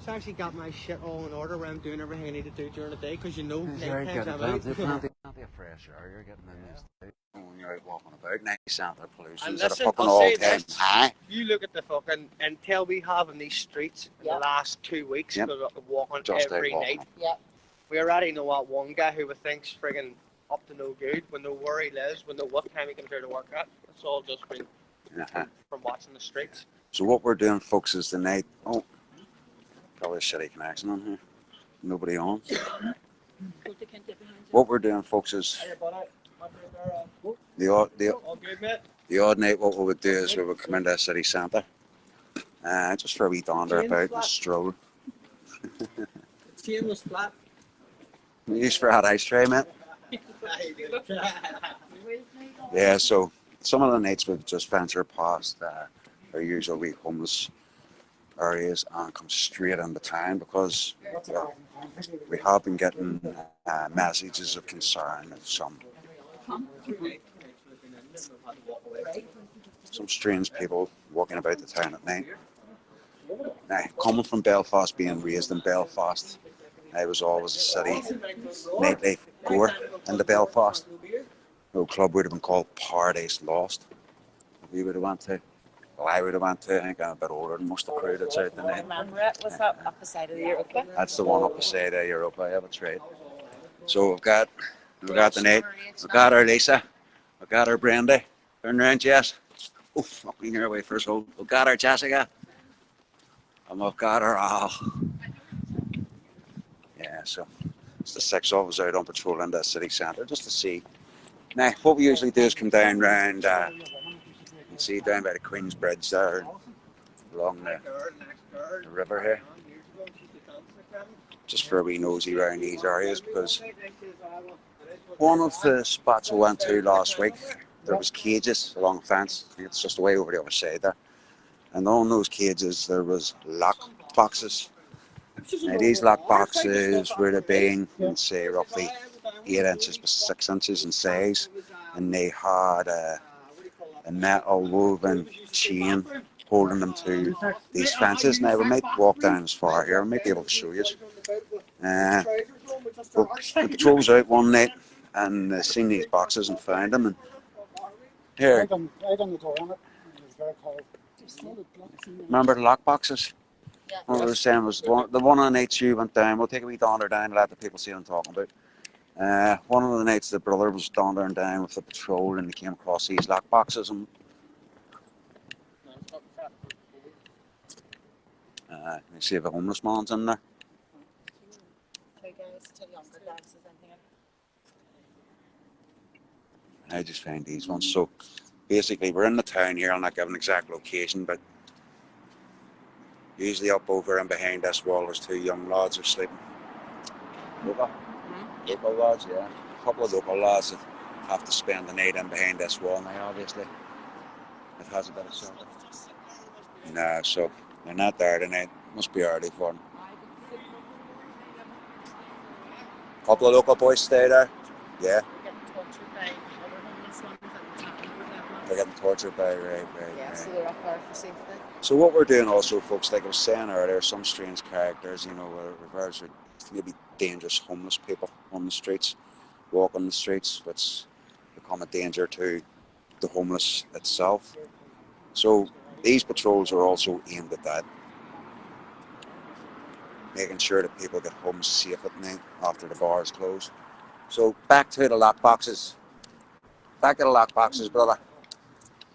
It's actually got my shit all in order where I'm doing everything I need to do during the day because you know, You're night times getting I'm out. plenty of fresh air. You're getting in this too. When you're out walking about, nice center pollution And at a listen, fucking I'll say all-time this. high. You look at the fucking intel we have in these streets in the last 2 weeks because of walking Just every out walking. night. Yep. We already know what one guy who we think's friggin' up to no good. We know where he lives. We know what time he comes here to work at. It's all just been from watching the streets. So what we're doing, folks, is tonight. Oh, probably a shitty connection on here. Nobody on. What we're doing, folks, is the odd night. What we would do is we would come into the city centre, just for a wee dander about and stroll. Shameless flat. Use for that ice tray, mate. Yeah, so some of the nights we've just ventured past our usual wee homeless areas and come straight into town because we have been getting messages of concern of some strange people walking about the town at night. Now, coming from Belfast, being raised in Belfast, I was always a city nightlife goer into Belfast. No club would have been called Paradise Lost. We would have went to. Well, I would have went to. I think I'm a bit older than most of the crew that's out tonight. Remember it? Was that up the side of the Europa? That's the one up the side of Europa. Yeah, that's right. So we've got the Nate, we've got our Lisa, we've got our Brandy. Turn around, Jess. Oh, fucking here away first hold. We've got our Jessica. And we've got our Al. Yeah, so it's the 6 of us out on patrol in the city centre just to see. Now, what we usually do is come down round and see down by the Queen's Bridge there along the river here. Just for a wee nosy around these areas because one of the spots we went to last week, there was cages along the fence. It's just way over the other side there. And on those cages there was lock boxes. Now these lock boxes would have been, say, roughly 8 inches by 6 inches in size, and they had a metal woven chain holding them to these fences. Now we might walk down as far here, we might be able to show you. The patrols out one night and seen these boxes and found them. And here, remember the lock boxes? What I was saying was the one on the nights you went down. We'll take a wee dander down and let the people see what I'm talking about. One of the nights the brother was dandering down with the patrol and they came across these lock boxes and you see if a homeless man's in there. I just found these ones. So basically we're in the town here. I'll not give an exact location, but usually up over and behind this wall there's 2 young lads who are sleeping. Local lads, yeah. A couple of local lads that have to spend the night in behind this wall now, obviously. It has a bit of shelter. No, so they're not there tonight. Must be early for them. A couple of local boys stay there. Yeah. They're getting tortured by, right. So they're up there for safety. So what we're doing also, folks, like I was saying earlier, some strange characters, regards with maybe dangerous homeless people on the streets, walking the streets, which become a danger to the homeless itself. So these patrols are also aimed at that, making sure that people get home safe at night after the bars close. So back to the lock boxes. Back to the lock boxes, brother.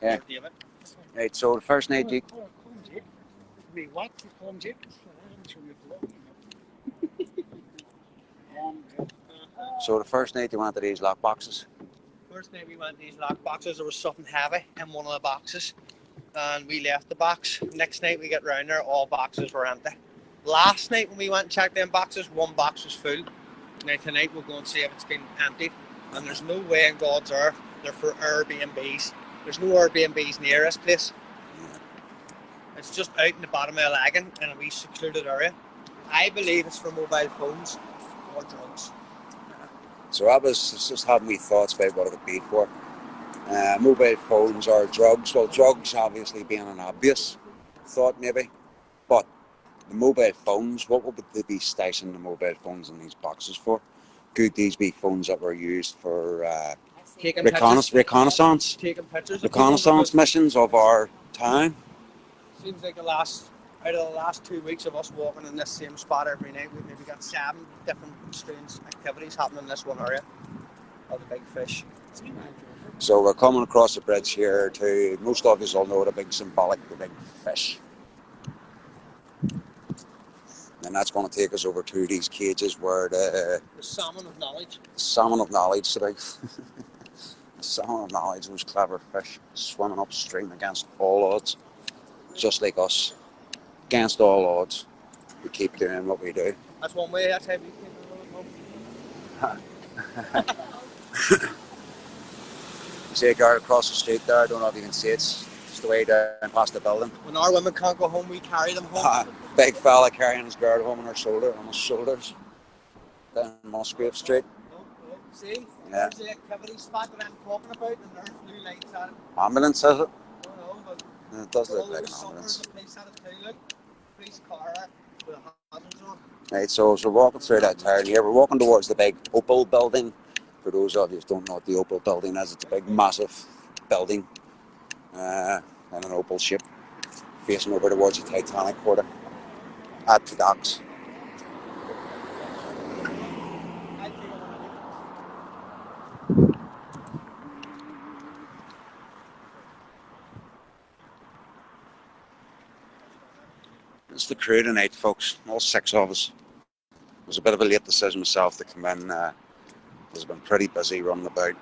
Yeah. Right, so the first night you... So the first night you went to these lock boxes? First night we went to these lock boxes, there was something heavy in one of the boxes. And we left the box. Next night we get round there, all boxes were empty. Last night when we went and checked them boxes, one box was full. Now tonight we'll go and see if it's been emptied. And there's no way in God's earth they're for Airbnbs. There's no Airbnbs near this place. It's just out in the bottom of a lagoon in a wee secluded area. I believe it's for mobile phones or drugs. So I was just having wee thoughts about what it could be for. Mobile phones or drugs. Well, drugs obviously being an obvious thought maybe. But the mobile phones, what would they be stashing the mobile phones in these boxes for? Could these be phones that were used for reconnaissance missions of our town? Seems like out of the last 2 weeks of us walking in this same spot every night, we've maybe got 7 different strange activities happening in this one area of the big fish. So we're coming across the bridge here to, most of us all know the big symbolic, the big fish. And that's going to take us over to these cages where the salmon of knowledge. Salmon of knowledge, today. The salmon of knowledge, those clever fish swimming upstream against all odds, just like us. Against all odds, we keep doing what we do. That's one way. That's how we keep You see a guard across the street there, I don't know if you can see it, it's just the way down past the building. When our women can't go home, we carry them home. Big fella carrying his girl home on his shoulders, down Musgrave Street. See? Yeah. There's the activity spot that I'm talking about, and there's blue lights at it. Ambulance, is it? No, but It does look all like an those ambulance. suffers, the police at it too, look. Police car with the hazards on. Right, so as we're walking through that town here, we're walking towards the big Opal building. For those of you who don't know what the Opal building is, it's a big, massive building in an opal shape, facing over towards the Titanic quarter at the docks. It's the crew tonight, folks, all 6 of us. It was a bit of a late decision myself to come in. I've been pretty busy running about.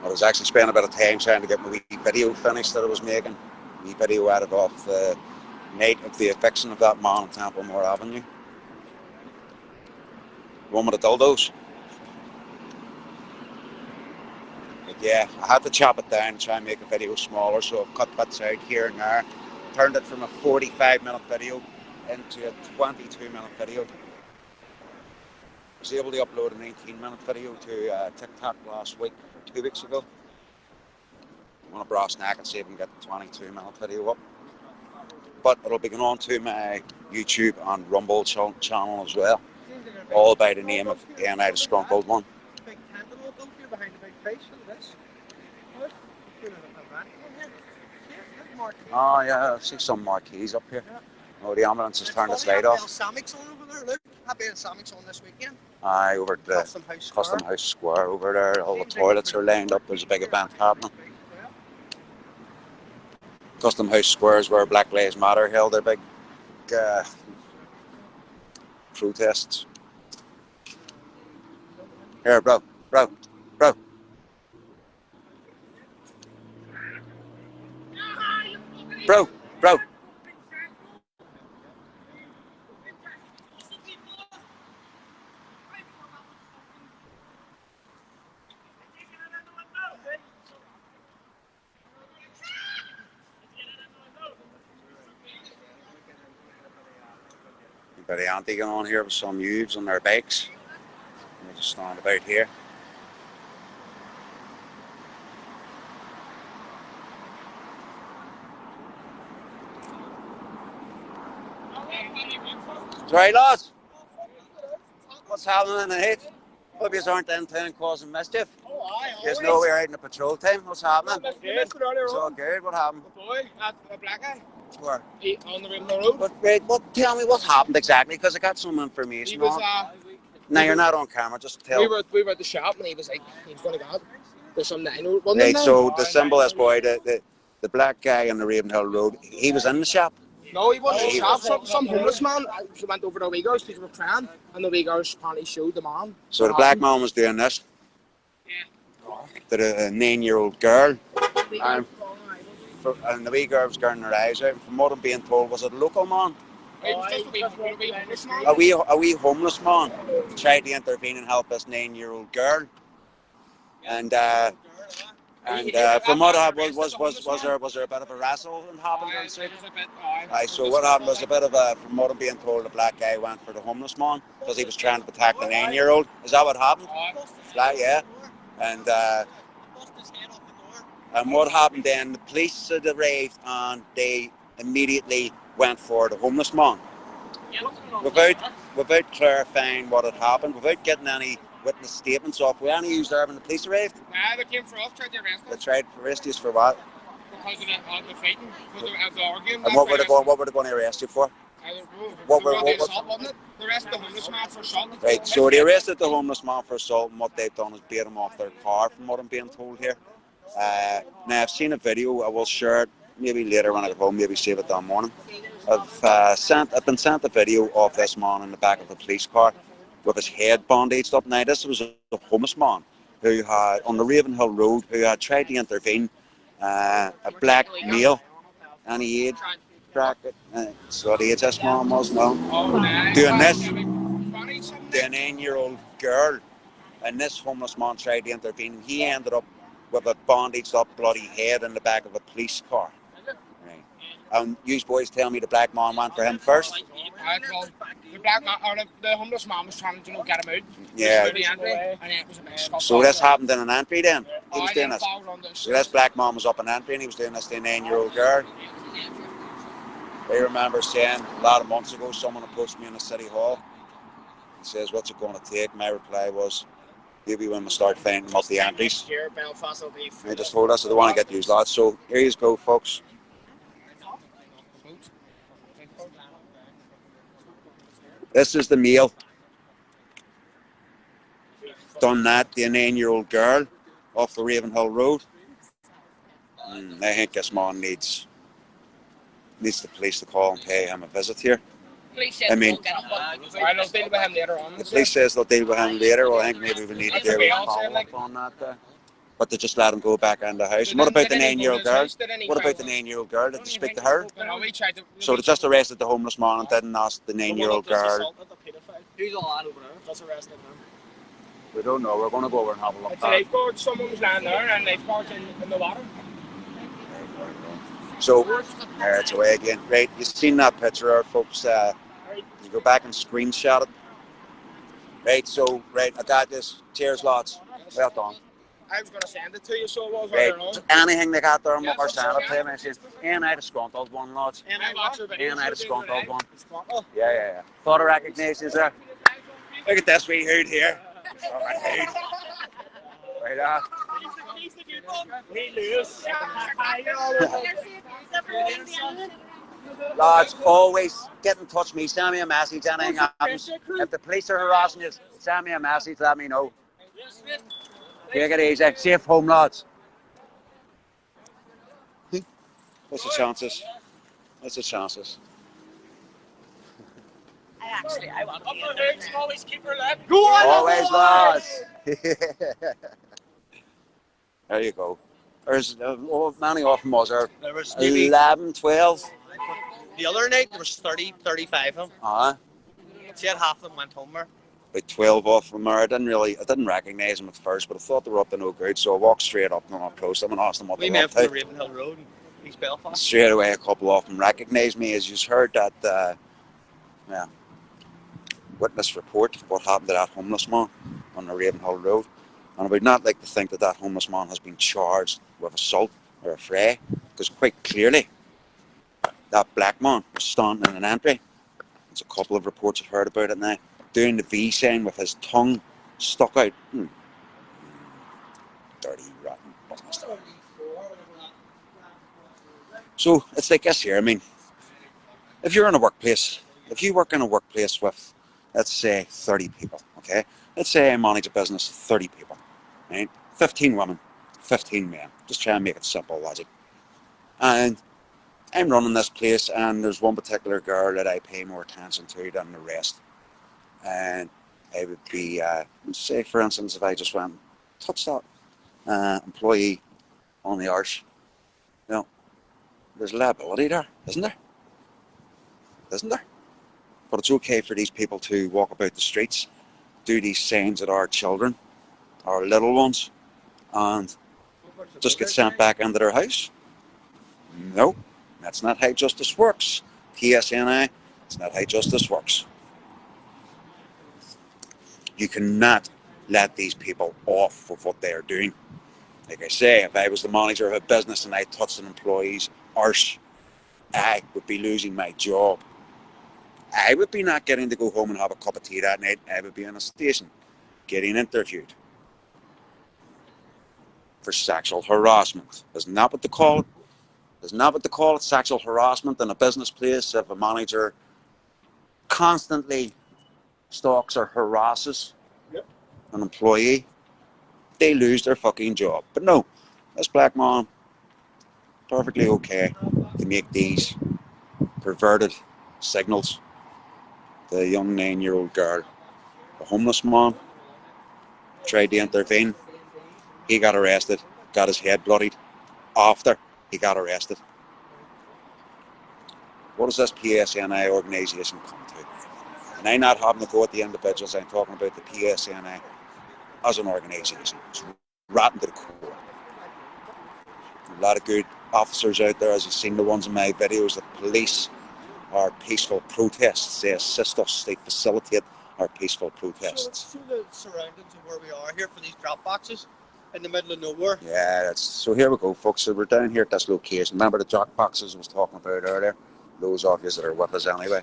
I was actually spending a bit of time trying to get my wee video finished that I was making. A wee video added off the night of the eviction of that man on Templemore Avenue. The one with the dildos. But yeah, I had to chop it down and try and make a video smaller, so I've cut bits out here and there. Turned it from a 45-minute video into a 22-minute video. I was able to upload a 19-minute video to TikTok last week, 2 weeks ago. I'm gonna brass neck and see if I can get the 22-minute video up. But it'll be going on to my YouTube and Rumble channel as well. All by the name of N.I.disgruntled one. Big tent and all built here behind the big fish. Look at this. Look. Oh yeah, I see some marquees up here. Oh, the ambulance has turned its light off. Samix on over there, look. Happy Samix on this weekend. Aye, over the Custom House Square over there. All the toilets are lined up. There's a big event happening. Custom House Square is where Black Lives Matter held their big protests. Here, bro. Got the auntie going on here with some youths on their bikes. They just stand about here. Right, lads? What's happening tonight? Hope you aren't in town causing mischief. There's no way out in the patrol time. What's happening? It's all good. What happened? The boy, a black guy. Where? On the road. But tell me what happened exactly, because I got some information. He was, now you're not on camera. Just tell. We were at the shop and he was like, he was going to go. There's some 9-year-old. Right. So the symbolist boy, the black guy on the Ravenhill Road, he was in the shop. No, he wasn't in the shop. Some homeless man went over to the wee girls, people were crying, and the wee girls apparently showed the man. So the black man was doing this. Yeah. To a 9-year-old girl. And the wee girl was getting her eyes out. From what I'm being told, was it a local man? It was just a wee homeless man. A wee homeless man tried to intervene and help this 9-year-old girl. And from what happened was there a bit of a wrestle and happened inside? Aye, so what happened was a bit of a, from what I'm being told, the black guy went for the homeless man because he was trying to protect the 9-year-old. Is that what happened? Yeah. And what happened then? The police had arrived and they immediately went for the homeless man without clarifying what had happened, without getting any witness statements off. Were any used there when the police arrived? Nah, they came for us, tried to arrest us. They tried to arrest you for what? Because of the fighting, because of the arguing. And what were they going to arrest you for? What were assault, wasn't it? They arrested the homeless man for assault. Right, so they arrested the homeless man for assault, and what they've done is beat him off their car, from what I'm being told here. Now, I've seen a video. I will share it maybe later when I get home, maybe save it that morning. I've been sent a video of this man in the back of a police car with his head bandaged up. Now, this was a homeless man who had, on the Ravenhill Road, who had tried to intervene, a black male, and he had bracket. So the age this man was now doing this to a 9-year-old girl, and this homeless man tried to intervene. He ended up with a bandaged up bloody head in the back of a police car. Right. You boys tell me the black man went for him first. The black man, or the homeless man was trying to get him out. Yeah. So this happened in an entry then? He was doing this. So this black man was up in entry and he was doing this to a 9-year-old girl. I remember saying a lot of months ago, someone approached me in the city hall. He says, "What's it going to take?" My reply was, maybe when we start finding multi-entries. Belfast will be full. They just told us they don't want to get used lads. So here you go, folks. This is the male. Done that to a 9-year-old girl off the Ravenhill Road. I think this man needs the police to call and pay him a visit here. I mean, I'll deal with him later on. the police says they'll deal with him later. Well, I think maybe we need to do a follow-up on that there. But they just let him go back in the house. And what about the 9-year-old girl? What about the 9-year-old girl? Did they speak to her? So they just arrested the homeless man and didn't ask the 9-year-old girl. Who's the lad over there? Just arrested him. We don't know. We're going to go over and have a look. It's a lifeguard. Someone was lying there and lifeguard's in the water. So, it's away again. Right, you've seen that picture there, folks. You go back and screenshot it. Right, so, right, I got this. Cheers, lads. Well done. I was going to send it to you, so it was Right, right anything they got there, Mucker, send it to me. It says, N.I.disgruntled one, lads. N.I.disgruntled one. Yeah. Photo recognition is there. Look at this wee hood here. Right, right on. Lads, always get in touch with me. Send me a message. Anything happens. If the police are harassing you, send me a message. Let me know. Take it easy. Safe home, lads. What's the chances? What's the chances? I want to be Always keep her left. Go on, always, lads. There you go. There's many of them was there. There was maybe 11, 12. the other night there was 30, 35 of them. See, half of them went home there. About 12 off from there. I didn't recognise them at first, but I thought they were up to no good, so I walked straight up and approached them and asked them what We they were met up from to. the Ravenhill Road in East Belfast. Straight away, a couple of them recognised me. As you heard that witness report, what happened to that homeless man on the Ravenhill Road. And I would not like to think that that homeless man has been charged with assault or a fray, because quite clearly that black man was standing in an entry. There's a couple of reports I've heard about it now, doing the V sign with his tongue stuck out. Dirty, rotten bastard. So it's like this here. I mean, if you're in a workplace, if you work in a workplace with, let's say, 30 people, okay? Let's say I manage a business of 30 people, right? 15 women, 15 men. Just try and make it simple logic. And I'm running this place, and there's one particular girl that I pay more attention to than the rest. And I would be, say, for instance, if I just went, touch that employee on the arse, you know, there's liability there, isn't there? Isn't there? But it's okay for these people to walk about the streets, do these signs at our children, our little ones, and just get sent back into their house. No, that's not how justice works. PSNI, it's not how justice works. You cannot let these people off for what they are doing. Like I say, if I was the manager of a business and I touched an employee's arse, I would be losing my job. I would be not getting to go home and have a cup of tea that night. I would be in a station getting interviewed for sexual harassment. Isn't that what they call it? Isn't that what they call it? Sexual harassment in a business place. If a manager constantly stalks or harasses an employee, they lose their fucking job. But no, this black man, perfectly okay to make these perverted signals. The young 9-year-old girl, the homeless man, tried to intervene. He got arrested, got his head bloodied after he got arrested. What does this PSNI organisation come to? And I'm not having to go at the individuals, I'm talking about the PSNI as an organisation. It's rotten to the core. A lot of good officers out there, as you've seen the ones in my videos. The police are peaceful protests. They assist us, they facilitate our peaceful protests. So the surroundings of where we are here for these drop boxes in the middle of nowhere. Yeah, so here we go, folks. So we're down here at this location. Remember the drop boxes I was talking about earlier? Those of you that are with us anyway.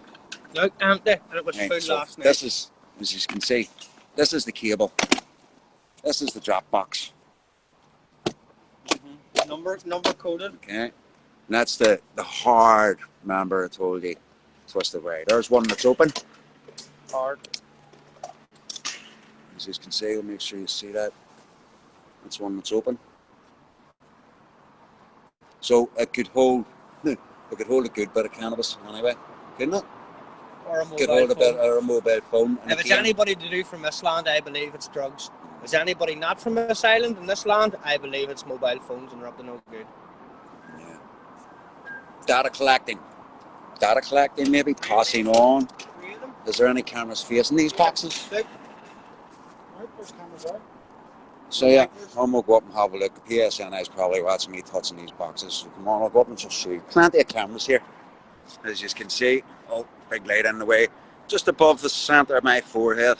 No, empty, and it was Right, full so last night. this is, as you can see, this is the cable. This is the drop box. Number coded. Okay, and that's the hard. Remember, I told you, twisted way. There's one that's open. Hard. As you can see, make sure you see that. That's one that's open. So it could hold a good bit of cannabis anyway, couldn't it? Or a mobile Could hold a bit phone. or a mobile phone. And If it's again, anybody to do from this land, I believe it's drugs. If it's anybody not from this island in this land, I believe it's mobile phones and they're up to no good. yeah. Data collecting, maybe passing on. Is there any cameras facing these boxes? Right, there's cameras there. So yeah, I'm gonna go up and have a look. The PSNI is probably watching me touching these boxes. So come on, I'll go up and just show you. Plenty of cameras here, as you can see. Oh, big light in the way, just above the centre of my forehead.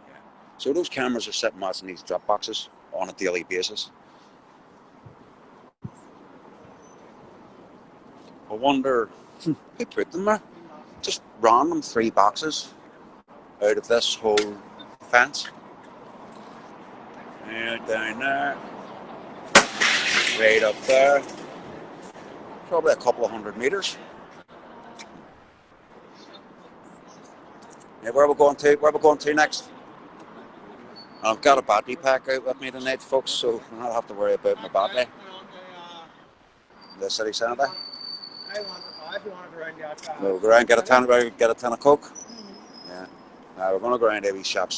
Yeah. So those cameras are sitting watching these drop boxes on a daily basis. I wonder who put them there. Just random 3 boxes out of this whole fence. And down there, right up there, probably a couple of 100 meters. Yeah, where are we going to? Where are we going to next? I've got a battery pack out with me tonight, folks, so I don't have to worry about my battery. The city centre. If you wanted to round the outside. We'll go around and get a ton of Coke. Yeah. We're going to go around to wee shop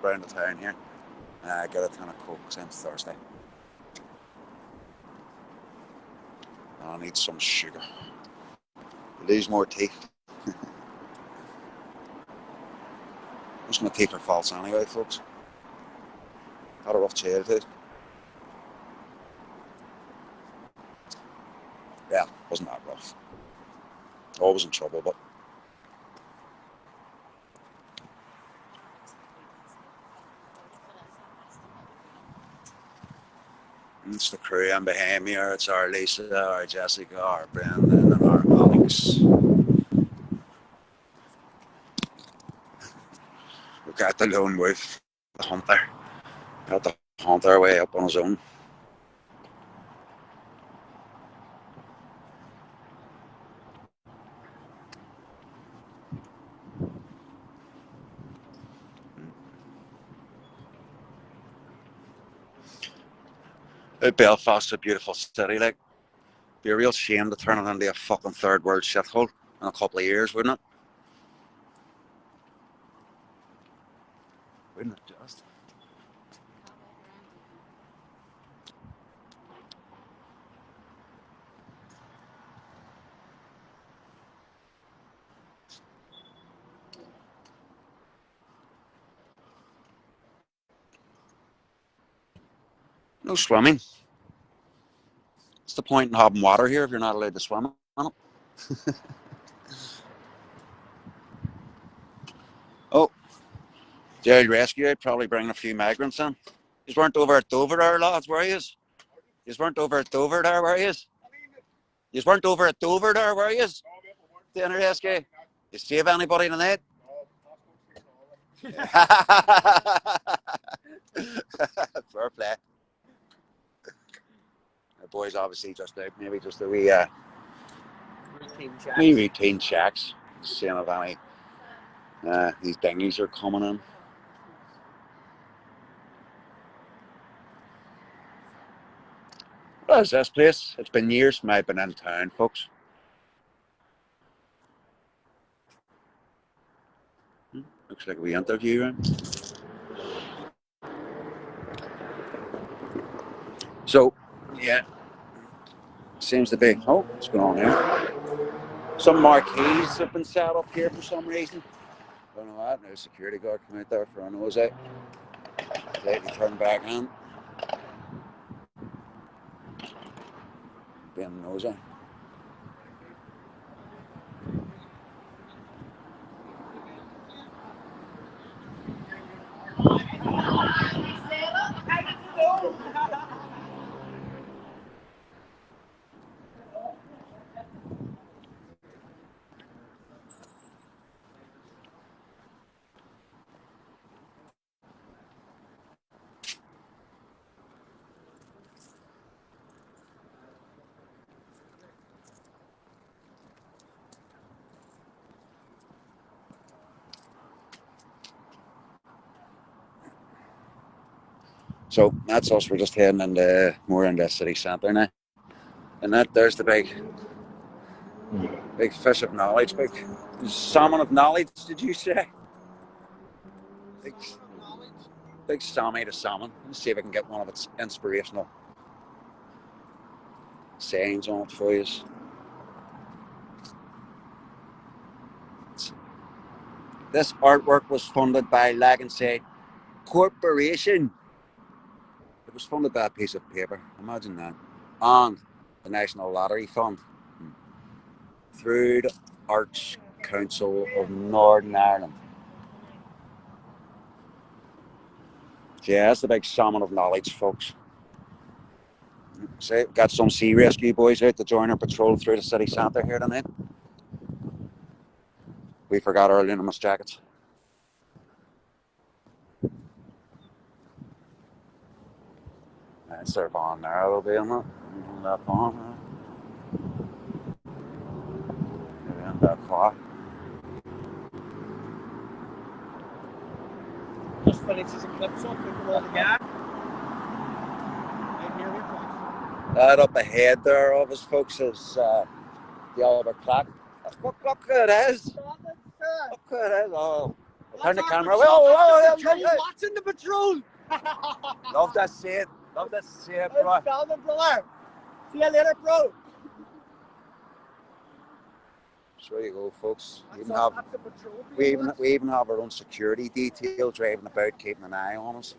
around the town here. Get a ton of Coke since Thursday. I need some sugar. Lose more teeth. What's my teeth are false anyway, folks. Had a rough childhood. Yeah, wasn't that rough. Always in trouble, but it's the crew and behind me, or it's our Lisa, our Jessica, our Brendan, and our Alex. We've got the lone wolf, the hunter. Got the hunter way up on his own. Belfast, a beautiful city, like. Be a real shame to turn it into a fucking third world shithole in a couple of years, wouldn't it? Wouldn't it just? No swimming. What's the point in having water here if you're not allowed to swim in it? Oh, The old rescue, I'd probably bring a few migrants in. You weren't over at Dover there, lads, were you? You weren't over at Dover there, were you? You weren't over at Dover there, were you? The rescue. You save anybody tonight? Fair play. The boys obviously just out, maybe just a wee routine checks. Seeing if any these dinghies are coming in. What is this place? It's been years since I've been in town, folks. Looks like a wee interview room. So, yeah, seems to be. Oh, what's going on here? Some marquees have been set up here for some reason. Don't know that. No security guard come out there for a nose out. Lately turned back on. Being nosy. So that's us. We're just heading into more into the city centre now. And there's the big fish of knowledge, big salmon of knowledge, did you say? Big salmon to salmon. Let's see if I can get one of its inspirational sayings on it for you. This artwork was funded by Lagenside Corporation. It was funded by a piece of paper, imagine that. And the National Lottery Fund through the Arts Council of Northern Ireland. Yeah, that's the big salmon of knowledge, folks. See, got some sea rescue boys out to join our patrol through the city centre here tonight. We forgot our luminous jackets. It's their van there, they'll be in it. That van. In that car. Just finishes a clip, so put them all together. That up ahead there of us, folks, is the Oliver clock. Look who it is. Look who it is. Oh, turn the camera. Watching the patrol. Love to see it. Love to see it, bro. Brother. See you later, bro. So there you go, folks. We even have our own security detail driving about, keeping an eye on us,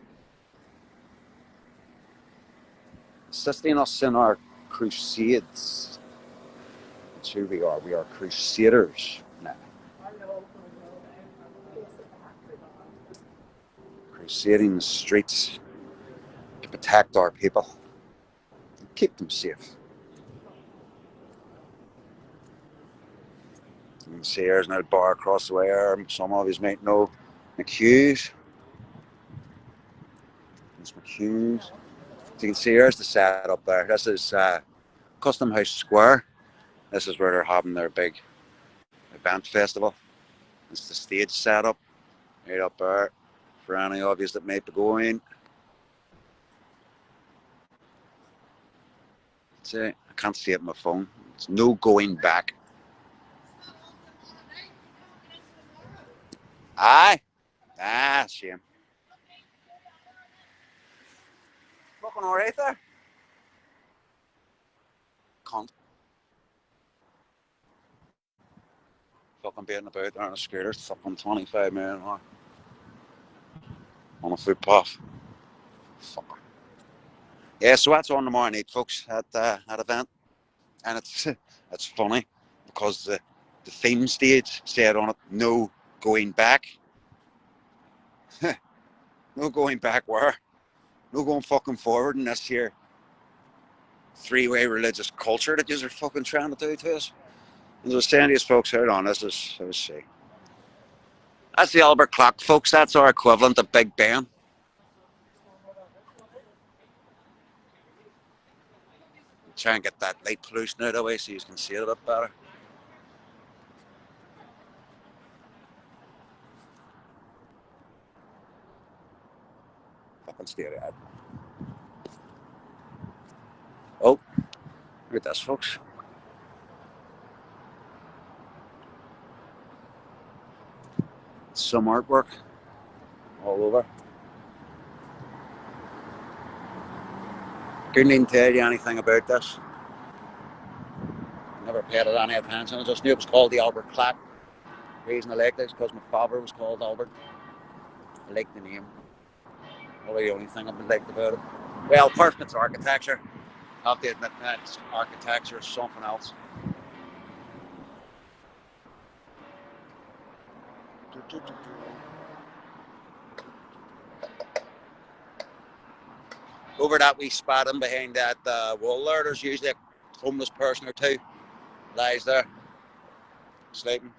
assisting us in our crusades. That's who we are. We are crusaders now. Crusading the streets to protect our people and keep them safe. You can see there's no bar across the way there. Some of you might know McHugh's. It's McHugh's. So you can see there's the setup there. This is Custom House Square. This is where they're having their big event festival. It's the stage setup right up there for any of you that might be going. See, I can't see it on my phone. It's no going back. Aye. Ah, shame. Looking alright there. Cunt. Fucking beating about there on a scooter, fucking 25 miles an hour. On a footpath. Fucker. Yeah, so that's on tomorrow night, folks, at that event. And it's funny because the theme stage said on it, no going back. No going back where? No going fucking forward in this here three-way religious culture that you're fucking trying to do to us. And I was saying to these folks, hold on, this is, let's see. That's the Albert clock, folks. That's our equivalent of Big Ben. Try and get that light pollution out of the way so you can see it a bit better. Fucking stay ahead. Oh, look at this, folks. Some artwork all over. Couldn't even tell you anything about this. Never paid it any attention. I just knew it was called the Albert clock. The reason I like this is because my father was called Albert. I like the name. Probably the only thing I've liked about it. Well, first it's architecture. I have to admit that architecture is something else. Over that wee spot in behind that wall there's usually a homeless person or two lies there sleeping.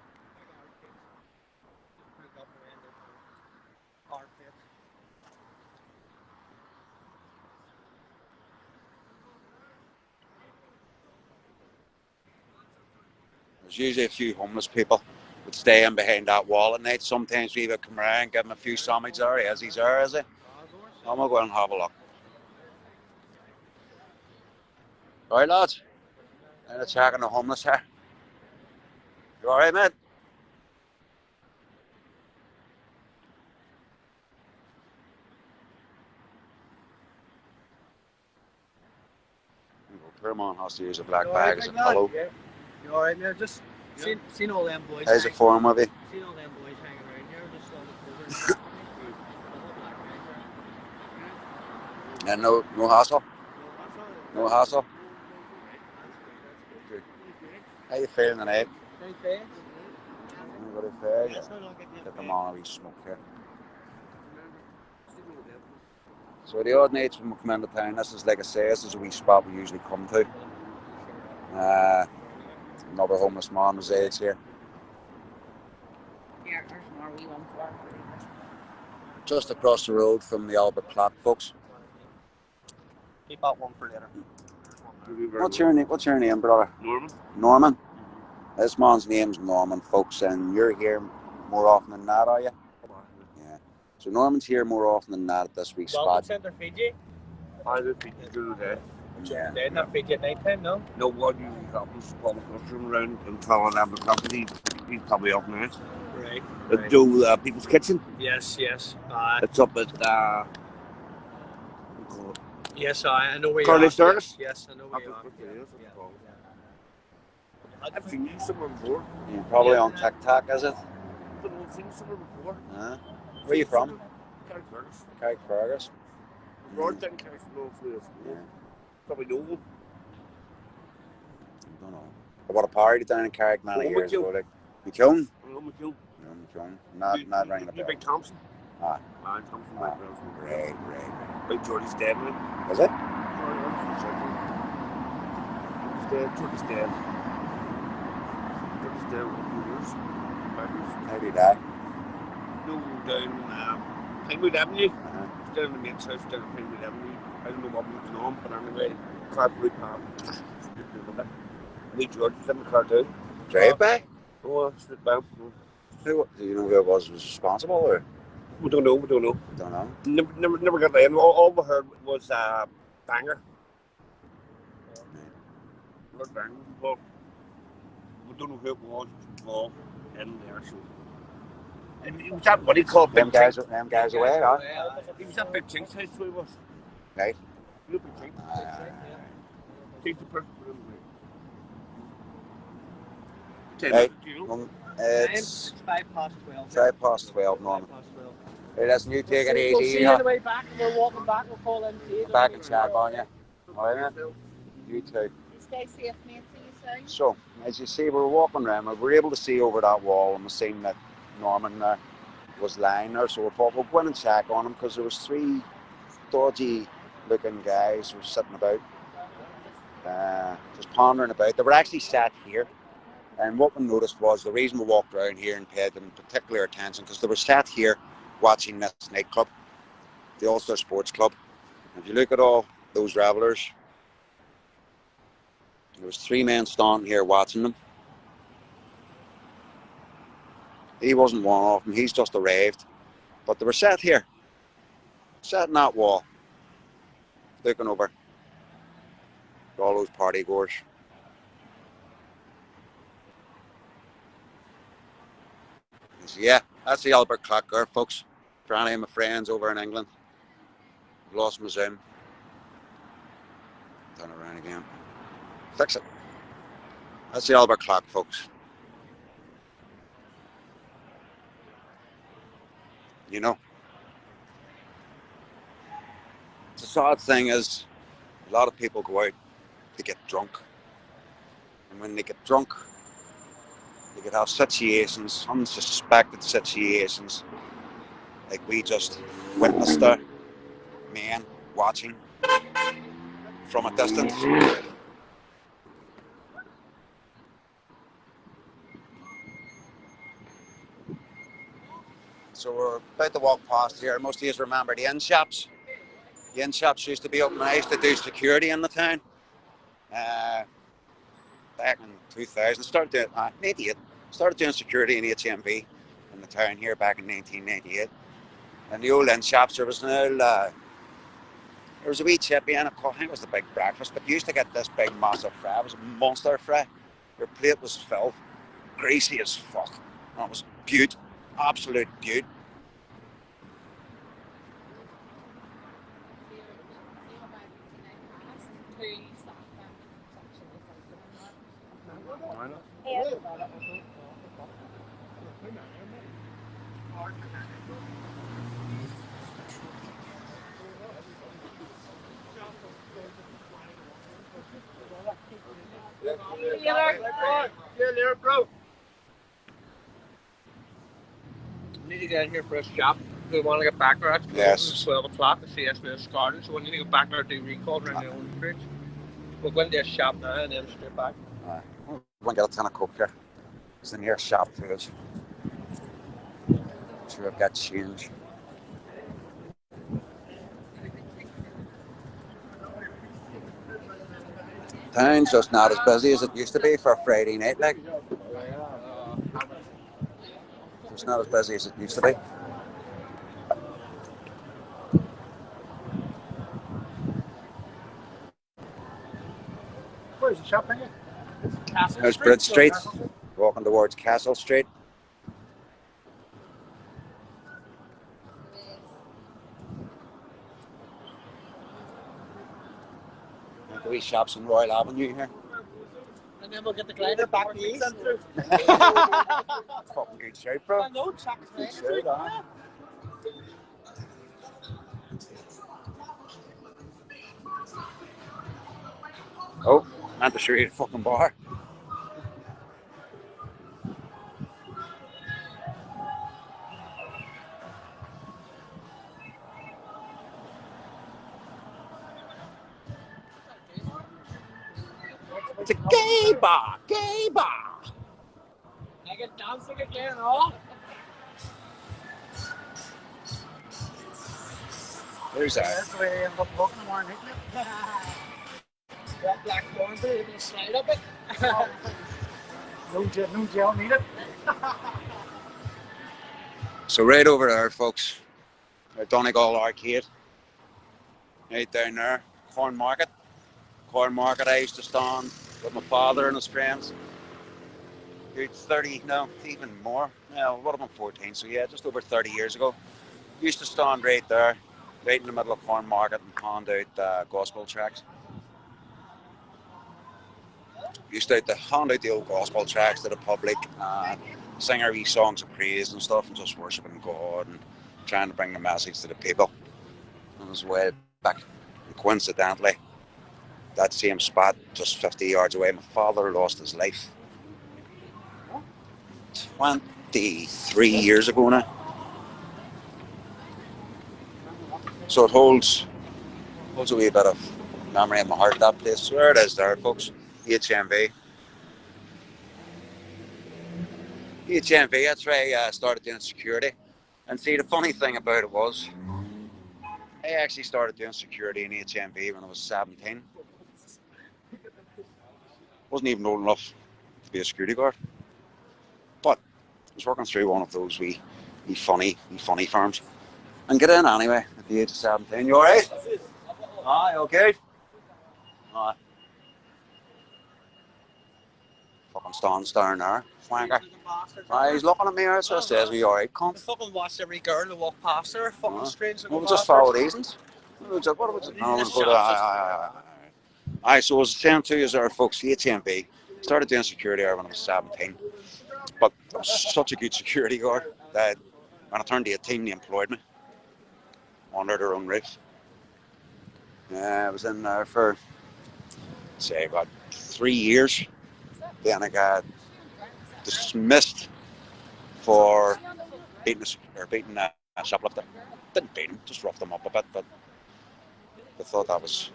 There's usually a few homeless people would stay in behind that wall at night. Sometimes we would come around and give him a few sandwiches there. He's there, is he? I'm going to go and have a look. Alright, lads. And it's checking the homeless here. You alright, mate? Permon has to use a black bag as a pillow. Yeah. You alright now? Just seen all them boys. How's it for him, maybe? Seen all them boys hanging around here, just on the corner. And no hassle? No hassle? How you feeling tonight? Anybody fair? Yeah. Get them on a wee smoke here. So the odd nights when we come into town, this is, like I say, this is a wee spot we usually come to. Another homeless man resides here. Yeah, there's more wee ones there. Just across the road from the Albert clock, folks. Keep that one for later. What's your name, brother? Norman. Norman? This man's name's Norman, folks, and you're here more often than not, are you? Yeah. So Norman's here more often than not at this week's Welcome spot. Centre Fiji. I did Fiji during the day. Yeah. They're not Fiji at night time, no? No one usually happens. Paul McCluster around and telling them the he's probably up now. Right. Right. Do People's Kitchen. Yes. It's up at Yes, I know where you Carly are. Circus? Yes, I know where you are. I've seen you somewhere before. You're probably on TikTok, is it? I've seen you somewhere before. Where are you from? Carrickfergus. Carrickfergus. Road down Carrickfergus. Yeah. Probably know him. I don't know. I bought a party down in Carrick many years ago. McKeown. Like, McKeown? I know McKeown. No, McKeown. Not ringing a You bell. Big Thompson? Ah. Thompson. Right. Big Jordy's dead now. Is it? Jordy's dead. Jordy's dead with a few years. How did he die? No, down Pinewood Avenue. Down in the main house down Pinewood Avenue. I don't know what was going on, but anyway, car flew past. Me George was in the car too. Drive by? Oh, straight down. Do you know who it was responsible, or? We don't know. Don't know. Never got in. All we heard was banger. Lord Banger. Well, we don't know who it was involved in there. So. And it was that what he called Them Big guys Tink. away, huh? He was at Big Tink's house, so he was. Right. You know Big Tink? Take the person. Right. Do you know? It's 12:05. 12:12, Norman. Hey, listen, you take it We'll easy. see you on the way back. We're walking back. We'll call in. Back and chat on you. Alright, man? You too. Stay safe, mate. See you soon. So, as you see, we were walking around, we were able to see over that wall, and we've seen that Norman there. was lying there, so we thought we'll go in and check on him because there was 3 dodgy looking guys who were sitting about, just pondering about. They were actually sat here, and what we noticed was the reason we walked around here and paid them particular attention because they were sat here watching this nightclub, the Ulster Sports Club. If you look at all those revellers, there was 3 men standing here watching them. He wasn't one of them, he's just arrived. But they were sat here, sat in that wall, looking over at all those party goers. So yeah, that's the Albert clock there, folks. For any of my friends over in England, I've lost my Zoom. Turn it around again. Fix it. That's the Albert clock, folks. You know, the sad thing is a lot of people go out to get drunk. And when they get drunk, they could have situations, unsuspected situations, like we just witnessed there, men watching from a distance. So we're about to walk past here. Most of you remember the inn shops. The inn shops used to be open. I used to do security in the town. Back in 2000, started doing 88. Started doing security in HMV in the town here back in 1998. And the old inn shops, there was there was a wee chippy in it called, I think it was the Big Breakfast, but you used to get this big massive fry. It was a monster fry. Your plate was filled, greasy as fuck. And it was beaut, absolute beaut. Bro. We need to get in here for a shop. We want to get back there. Actually, it's 12 o'clock. The CSB started, so we need to get back there to do recall around the old bridge. We'll go into a shop now and then straight back. We're going to get a ton of coke here. It's the nearest shop to us. I'm sure I've got change. Town's just not as busy as it used to be for a Friday night, like. It's not as busy as it used to be. Where's the shop here? There's Bridge Street, walking towards Castle Street. The wee shops in Royal Avenue here. And then we'll get the glider back to the east. Fucking good shape, bro. I know, Chuck's good shape, huh? Oh, meant to show you the fucking bar. It's a gay bar, gay bar. I get dancing again, oh? Where's that? That's the way I end up looking more, isn't it? That black thorn through, you can slide up it. No gel needed. So right over there, folks, Donegal Arcade. Right down there, Corn Market. Corn Market, I used to stand with my father and his friends. Good 30, no, even more. Yeah, what am I, 14? So yeah, just over 30 years ago. Used to stand right there, right in the middle of Corn Market and hand out gospel tracts. Used to hand out the old gospel tracts to the public and sing our wee songs of praise and stuff and just worshipping God and trying to bring the message to the people. It was way back. And coincidentally, that same spot, just 50 yards away, my father lost his life 23 years ago now. So it holds a wee bit of memory in my heart, that place. So there it is there, folks. HMV. HMV, that's where I started doing security. And see, the funny thing about it was, I actually started doing security in HMV when I was 17. Wasn't even old enough to be a security guard. But I was working through one of those wee funny firms. And get in anyway at the age of 17. You alright? Aye, okay. Aye. Fucking staring there. Flanker. Aye, he's looking at me, so it says, we alright, I cunt. fucking watched every girl who walked past her. Fucking strange looking We'll just bastards. follow these ones. What was it? No, we'll go to aye, so I was saying to you there, folks, the HMV. Started doing security there when I was 17. But I was such a good security guard that when I turned 18, they employed me under their own roof. I was in there for, say, about 3 years. Then I got dismissed for beating a shoplifter. Didn't beat him, just roughed him up a bit, but I thought that was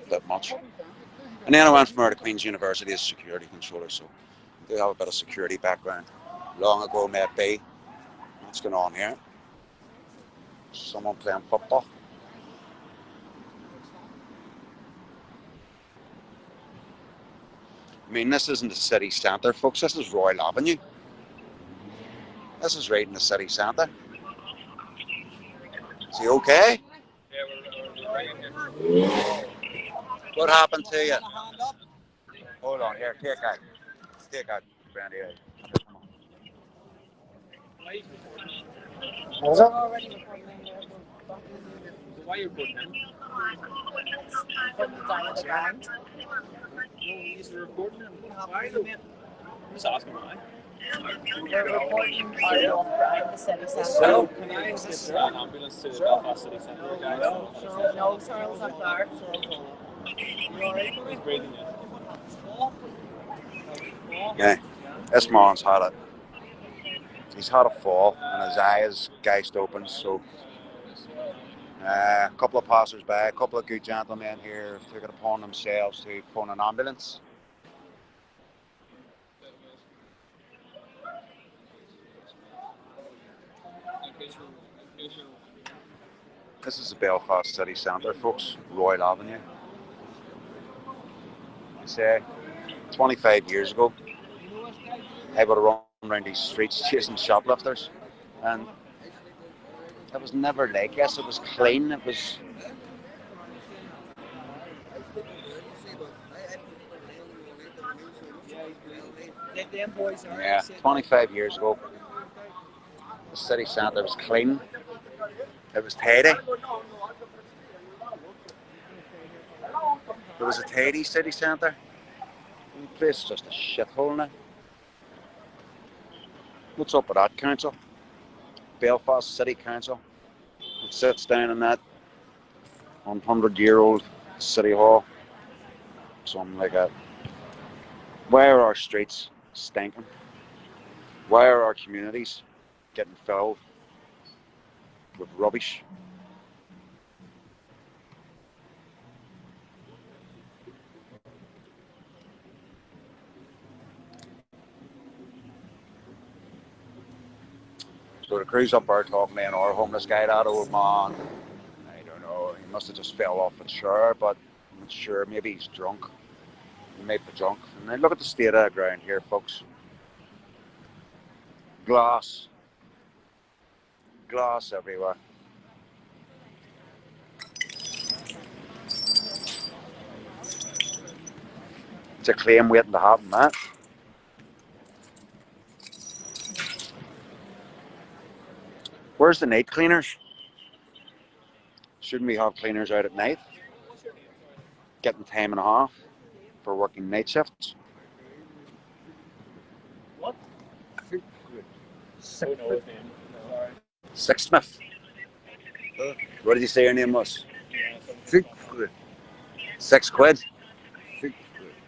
a bit much. And then I went from there to Queen's University as a security controller, so I do have a bit of security background. Long ago, maybe. What's going on here? Someone playing football. I mean, this isn't the city centre, folks. This is Royal Avenue. This is right in the city centre. Is he okay? What happened to you? Hold on, here, take out. Brandy. Was it? Why are you putting him? Putting it down on the ground. He's recording him. Why though? I'm just asking why. We're reporting our crime, the city centre. So, can I assist an ambulance to the Belfast city centre, guys? No, Charles, not there. He's breathing in. Yeah, this man's had it. He's had a fall and his eye is gouged open, so a couple of passers-by, a couple of good gentlemen here took it upon themselves to phone an ambulance. This is the Belfast city centre, folks, Royal Avenue. I say, 25 years ago, I would have run around these streets chasing shoplifters, and it was never like this. It was clean. It was. Yeah, 25 years ago, the city centre was clean. It was tidy. It was a tidy city centre. The place is just a shithole now. What's up with that council? Belfast City Council. It sits down in that 100-year-old city hall. Something like that. Why are our streets stinking? Why are our communities getting filled with rubbish? So the crew's up there talking to our homeless guy, that old man. I don't know, he must have just fell off the chair, but I'm not sure, maybe he's drunk. He might be drunk. And then look at the state of the ground here, folks. Glass everywhere. It's a claim waiting to happen, that. Where's the night cleaners? Shouldn't we have cleaners out at night? Getting time and a half for working night shifts. What? Sixsmith. What did you say your name was? 6 quid. 6 quid. 6 quid.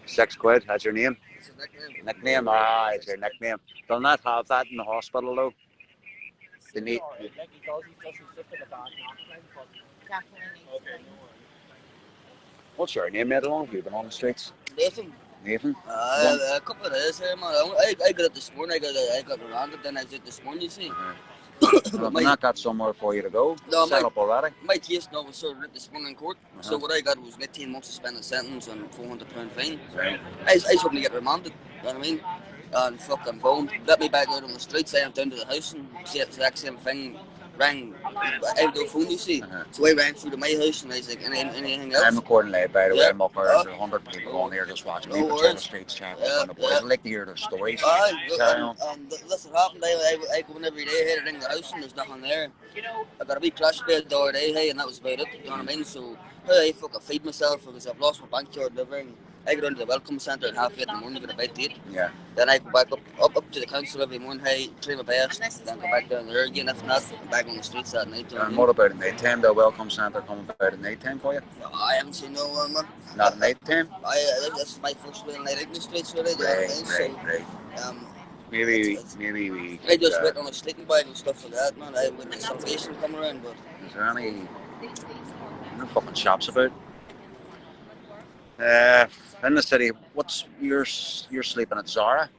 6 quid, that's your name? It's a nickname. Nickname? Ah, it's your nickname. They'll not have that in the hospital though. They need. definitely needs to be. What's your name, mate? How long have you been on the streets? Nathan. Nathan? A couple of days here, man. I got up this morning. I got around it. Then I was out this morning. You see. Well, I've not got somewhere for you to go. No, Set up already. My case now was sorted out this morning in court. So what I got was 18 months suspended sentence and £400 fine. Right. I was hoping to get remanded. You know what I mean? And fucking boom, let me back out on the streets. I went down to the house and said the exact same thing. Rang, I have no phone, you see. So I rang through to my house and I was like, anything else? I'm recording live, by the way. I'm up here. There's 100 people on here just watching me. But on the streets chatting on the boys. I like to hear their stories. That's what happened. I go in every day here to ring the house and there's nothing there. I got a wee crash bed the other day, hey, and that was about it. You know what I mean? So I fucking feed myself because I've lost my bank card and everything. I go down to the welcome centre at 8:30 in the morning, get a bite to eat. Yeah. Then I go back up to the council every morning, hey, try my best, then go back down there again. If not, back on the streets at night. And what about at night time? The welcome centre coming about at night time for you? I haven't seen no one, man. Not at night time? This is my first real night out in the streets, really. Right. Maybe we I just wait on a sleeping bag and stuff like that, man. I wait for salvation come around, but... Is there any fucking shops about? In the city, you're sleeping at Zara?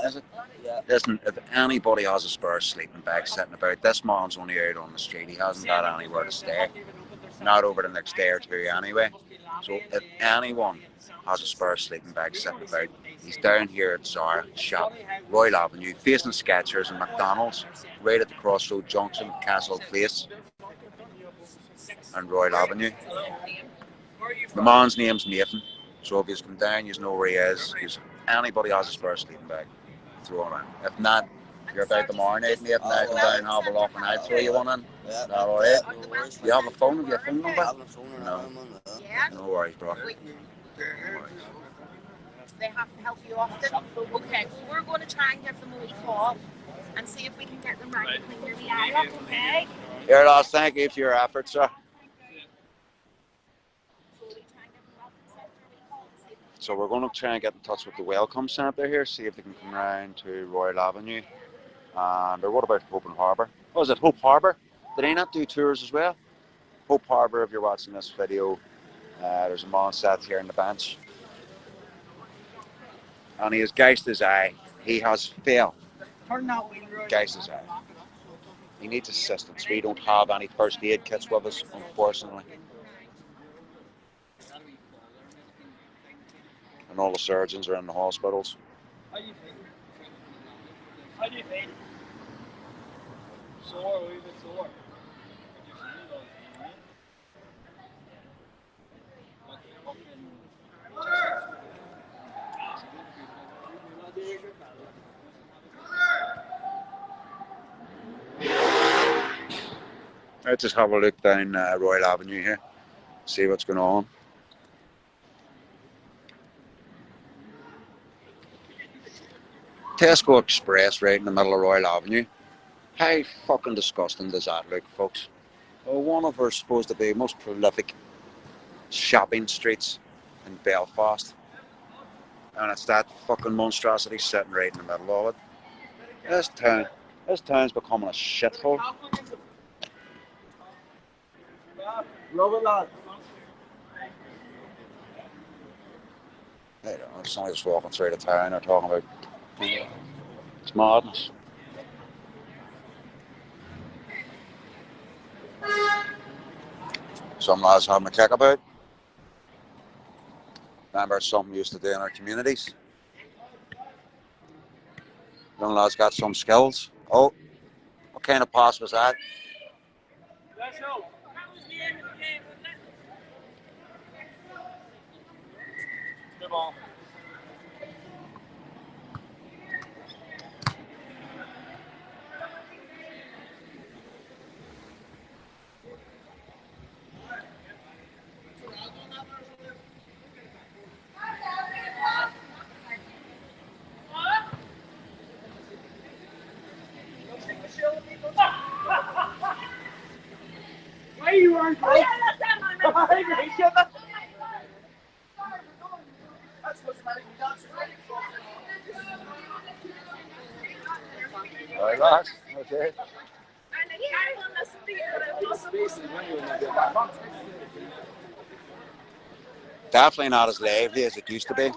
Is it? Yeah. Listen, if anybody has a spare sleeping bag sitting about, this man's only out on the street. He hasn't got anywhere to stay. Not over the next day or two anyway. So if anyone has a spare sleeping bag sitting about, he's down here at Zara shop, Royal Avenue, facing Skechers and McDonald's, right at the crossroad junction, Castle Place and Royal Avenue. The man's name's Nathan, so if he's come down, you know where he is. If anybody has a spare sleeping bag, throw him in. If not, you're about tomorrow night, Nathan, I come down and have a look and I'll throw you one in. Is that alright? You have a phone? Have you a phone number? I have a phone and No worries, bro. They have to help you often. Okay, well, we're going to try and give them a wee call and see if we can get them right to clean your wee eye up, okay? Here, lads, thank you for your efforts, sir. So we're going to try and get in touch with the Welcome Centre here, see if they can come round to Royal Avenue. And or what about Hope and Harbour? Oh, is it Hope Harbour? Did they not do tours as well? Hope Harbour, if you're watching this video, there's a man sat here on the bench. And he has gouged his eye. He has failed. Gouged his eye. He needs assistance. We don't have any first aid kits with us, unfortunately. And all the surgeons are in the hospitals. How do you feel? Sore, a wee bit sore. Let's just have a look down Royal Avenue here, see what's going on. Tesco Express right in the middle of Royal Avenue. How fucking disgusting does that look, folks? One of our supposed to be most prolific shopping streets in Belfast. And it's that fucking monstrosity sitting right in the middle of it. This town's becoming a shithole. Love it, lad. I don't know, it's only just walking through the town, they're talking about it's madness. Some lads having a kick about. Remember, it's something we used to do in our communities. Young lads got some skills. Oh, what kind of pass was that? Let's go. That was the end of the game, wasn't it? Good ball. Why you aren't Oh, yeah, that's that, man. That's what's making me dance. Right, lads. Okay. And then I will listen to you. Definitely not as lively as it used to be.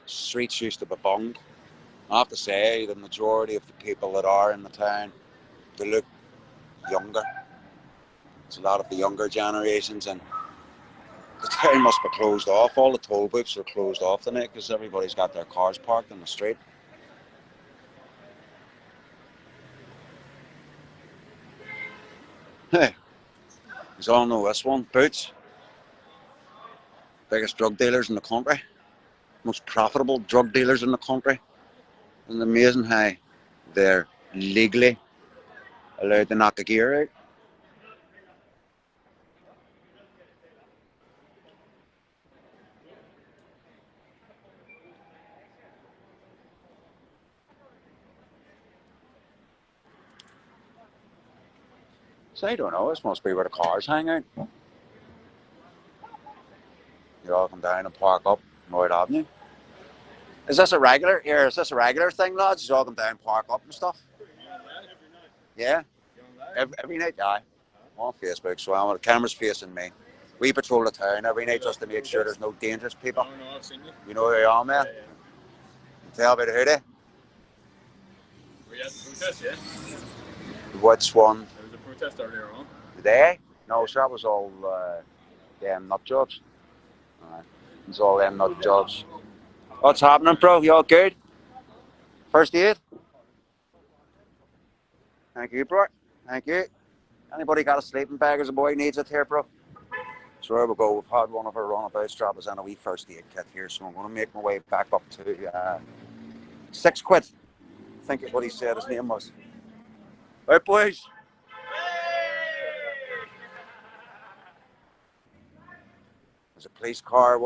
Streets used to be bunged. I have to say, the majority of the people that are in the town, they look younger. It's a lot of the younger generations, and the town must be closed off. All the toll booths are closed off tonight because everybody's got their cars parked in the street. Hey, you all know this one, Boots. Biggest drug dealers in the country. Most profitable drug dealers in the country. And amazing how they're legally allowed to knock a gear out. So I don't know, this must be where the cars hang out. You all come down and park up Lloyd Avenue. Is this a regular here? Is this a regular thing, lads? You all come down and park up and stuff? Yeah? Every night, yeah. On Facebook, so the camera's facing me. We patrol the town every night just to make sure there's no dangerous people. No, I've seen you. You know who you are, man? Tell me the hoodie. We had the protest, yeah? Which one? There was a protest earlier on. Today? No, so that was all them nut jobs. It's all them nut jobs. What's happening, bro? You all good? First aid? Thank you, bro. Thank you. Anybody got a sleeping bag as a boy needs it here, bro? So there we go. We've had one of our runabouts drop us in a wee first aid kit here, so I'm going to make my way back up to £6. I think it's what he said his name was. Right, boys? There's a police car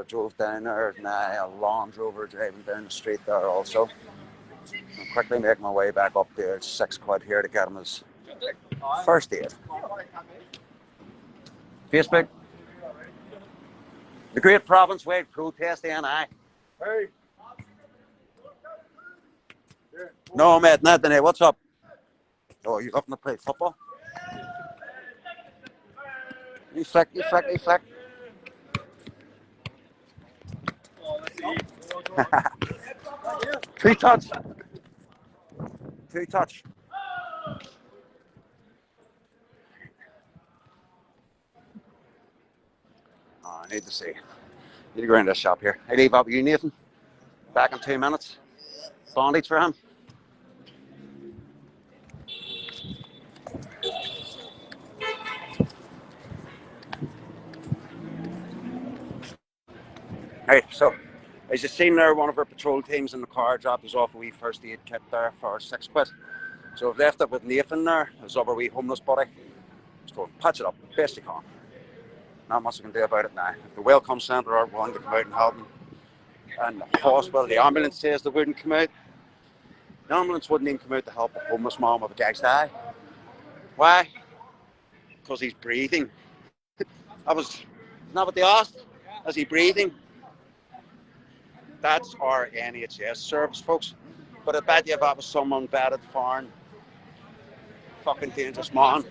drove down there, and a Land Rover driving down the street there also. I'll quickly make my way back up there. It's £6 here to get him his first aid. Facebook. The great province wide protest N.I. Hey. No, mate, not today. What's up? Oh, you up to play football? You flick. Oh, let's see. Two touch. Oh, I need to see. Need to go into the shop here. I leave up with you, Nathan. Back in 2 minutes. Bondage for him. Right, so as you've seen there, one of our patrol teams in the car dropped us off a wee first aid kit there for £6. So we've left it with Nathan there, his other wee homeless buddy. Just go and patch it up best you can. Not much we can do about it now. If the welcome centre aren't willing to come out and help him, and the hospital, the ambulance says they wouldn't come out. The ambulance wouldn't even come out to help a homeless man with a gag's eye. Why? Because he's breathing. Isn't that what they asked? Is he breathing? That's our NHS service, folks. But I bet you if that was some unvetted foreign fucking dangerous man.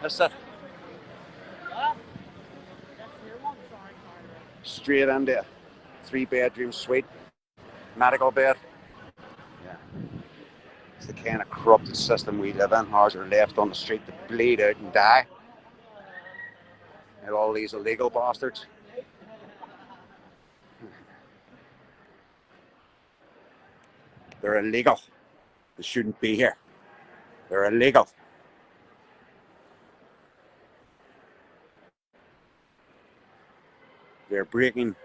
That's it. Straight into a 3-bedroom suite, medical bed. Yeah. It's the kind of corrupted system we live in. Ours are left on the street to bleed out and die. And all these illegal bastards. They're illegal. They shouldn't be here. They're illegal. They're breaking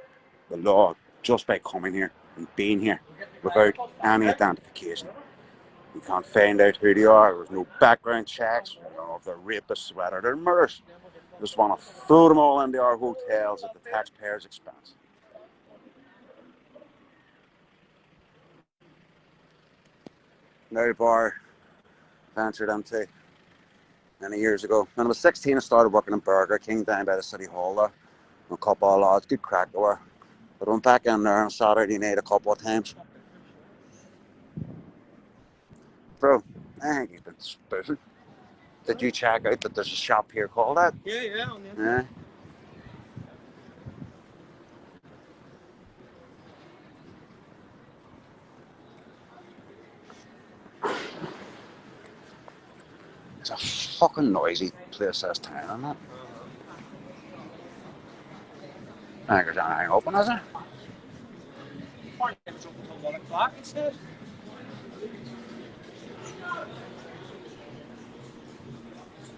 the law just by coming here and being here without any identification. You can't find out who they are. There's no background checks. We don't know if they're rapists, whether they're murderers. Just want to throw them all into our hotels at the taxpayers' expense. Now the bar ventured into many years ago. When I was 16, I started working in Burger King down by the City Hall there. A couple of lads, good crack they were. But I went back in there on Saturday night a couple of times. Bro, I think you've been spoofing. Did you check out that there's a shop here called that? Yeah, on the Yeah. It's a fucking noisy place, this town, isn't it? I think there's anything open, is there? Party was open until 1 o'clock, it said.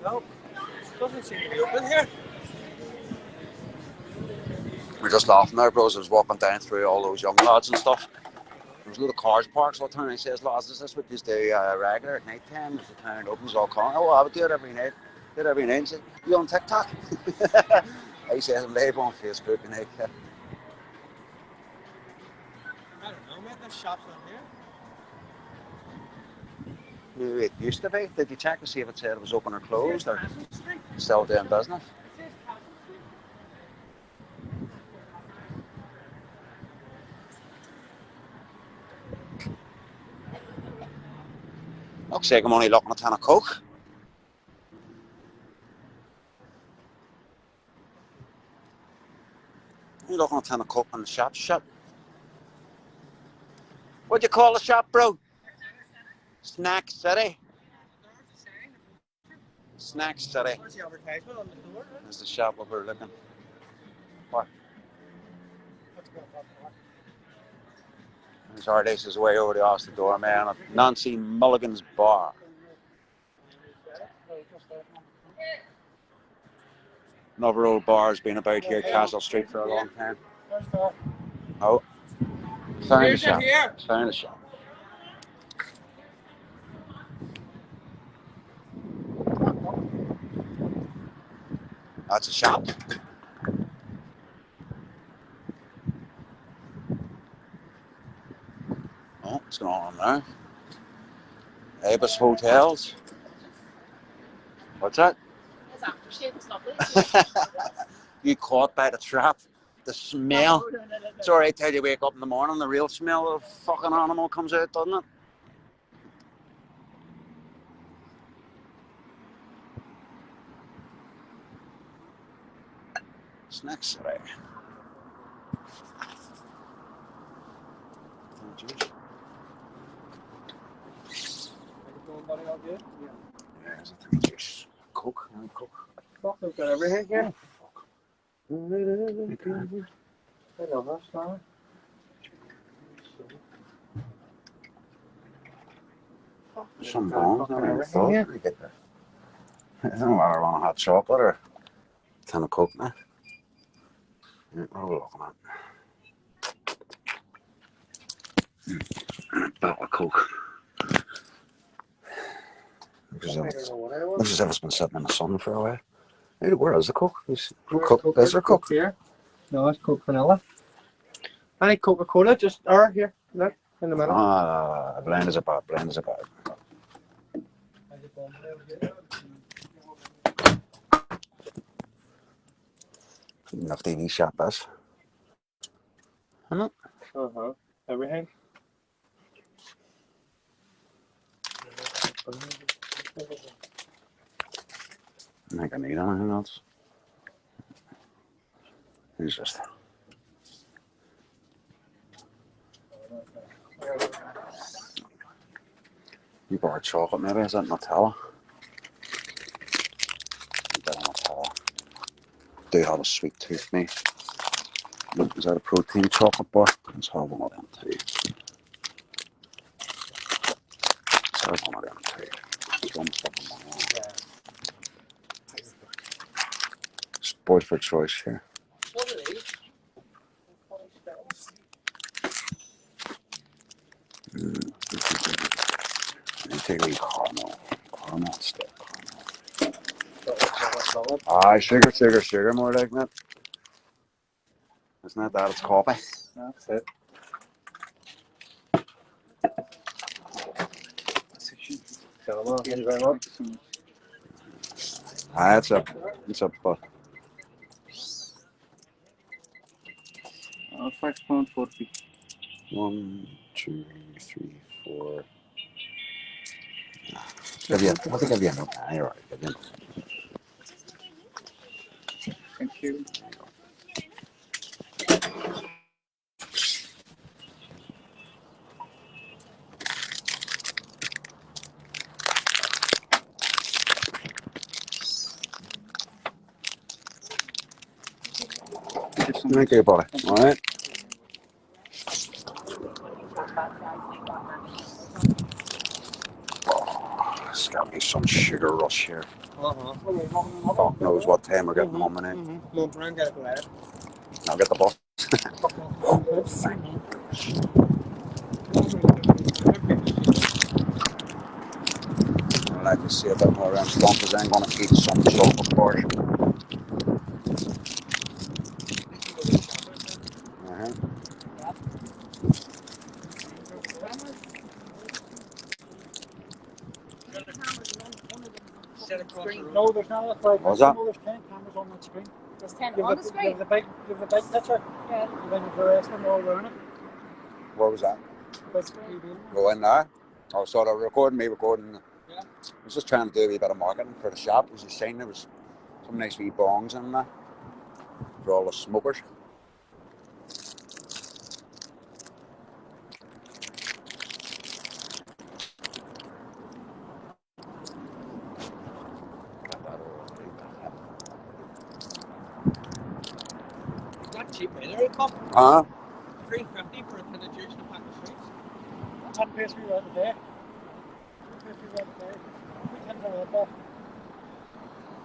Nope. Doesn't seem to be open here. We're just laughing there, bros. I was walking down through all those young lads and stuff. There's a lot of cars parked all the time. And he says, lads, is this what you do regular at night time? As the town opens all car. Oh, I would do it every night. Do it every night. And say, you on TikTok? He says, I'm live on Facebook. And I don't know, mate. There's shops on here. it used to be. Did you check to see if it said it was open or closed or still doing business? Looks like I'm only looking at a ton of coke. You're looking at a ton of coke in the shop. Shut. What'd you call the shop, bro? Snack City. Snack City. Where's the advertisement on the door? There's the shop where we're looking. What? There's our this is way over the off the door, man. At Nancy Mulligan's Bar. Another old bar has been about here, Castle Street, for a long time. Oh, found the shop. Found the shop. That's a shop. Oh, what's going on there? Abus Hotels. What's that? It's aftershave, it's lovely. You caught by the trap. The smell. No. It's alright till you wake up in the morning, the real smell of fucking animal comes out, doesn't it? Snack City. Yeah, there's a three juice. Coke, Coke. Fuck, we've got everything here. Okay. I love that song. Some bones, not even thought. I don't know whether I want a hot chocolate or a tin of Coke now. Yeah, what are we looking at? Bottle of Coke. Looks as if it's been sitting in the sun for a while. Hey, where is the Coke? Is there Coke? Here. No, it's Coke vanilla. I need Coca-Cola, just here, look, in the middle. Ah, blend is a bad, blend is a bad. Enough TV shop is. Isn't it? Uh-huh. Everything. I think I need anything else. Who's just. You bought chocolate maybe, is that Nutella? Nutella. Do have a sweet tooth, me. Look, is that a protein chocolate bar? Let's have one of them too. Let's have one of them too. Just one fucking one. Sport for choice here. What are these? You take a caramel. Caramel stick. Aye, sugar, more like that. It's not that, it's coffee. That's it. Thank you very much. Aye, it's a but 6.40. 1, 2, 3, 4. Give you, I'll give you a note. You're right. Give you a note. Thank you. Thank you, buddy. All right. It's got me some sugar rush here. Fuck knows what time we're getting home now. I'll get the bus. I'd like to see a bit more around front because I'm going to eat some chocolate bars. No, there's not. Like, What was that? there's 10 cameras on that screen. There's 10 Give on the the screen. Give the big picture. Yeah. And then the rest of them all around it. What was that? But Go in there. I was sort of recording. Yeah. I was just trying to do a wee bit of marketing for the shop. As you seen, there was some nice wee bongs in there for all the smokers. It's not cheap either. A cup, Huh? $3.50 for a tin of juice and a pack of sweets. 10 pastry right today. 10 pastry right today. 2 tins of Red Bull.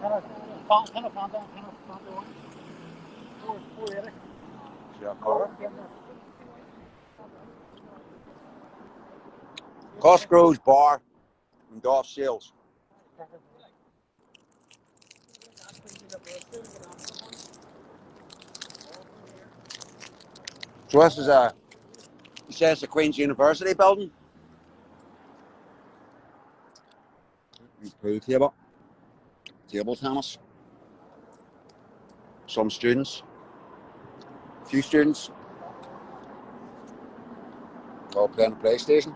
10 of Fanta and 10 of Fanta orange. 480. Yeah, Cosgrove's Bar in Dorf Sales. So this is he says the Queen's University building. Pool table. Table tennis. Some students. A few students. All playing the PlayStation.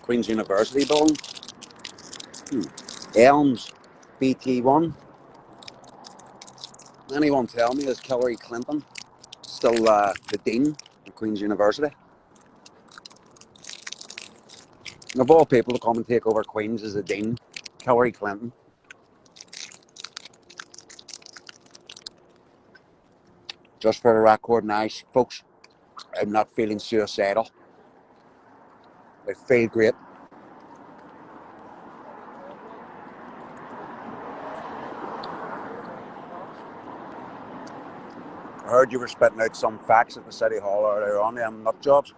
Queen's University building. Elms, BT1. Anyone tell me is Hillary Clinton still the dean of Queen's University? And of all people to come and take over Queen's as the dean, Hillary Clinton. Just for the record, nice folks, I'm not feeling suicidal. I feel great. I heard you were spitting out some facts at the City Hall earlier on, them nut jobs.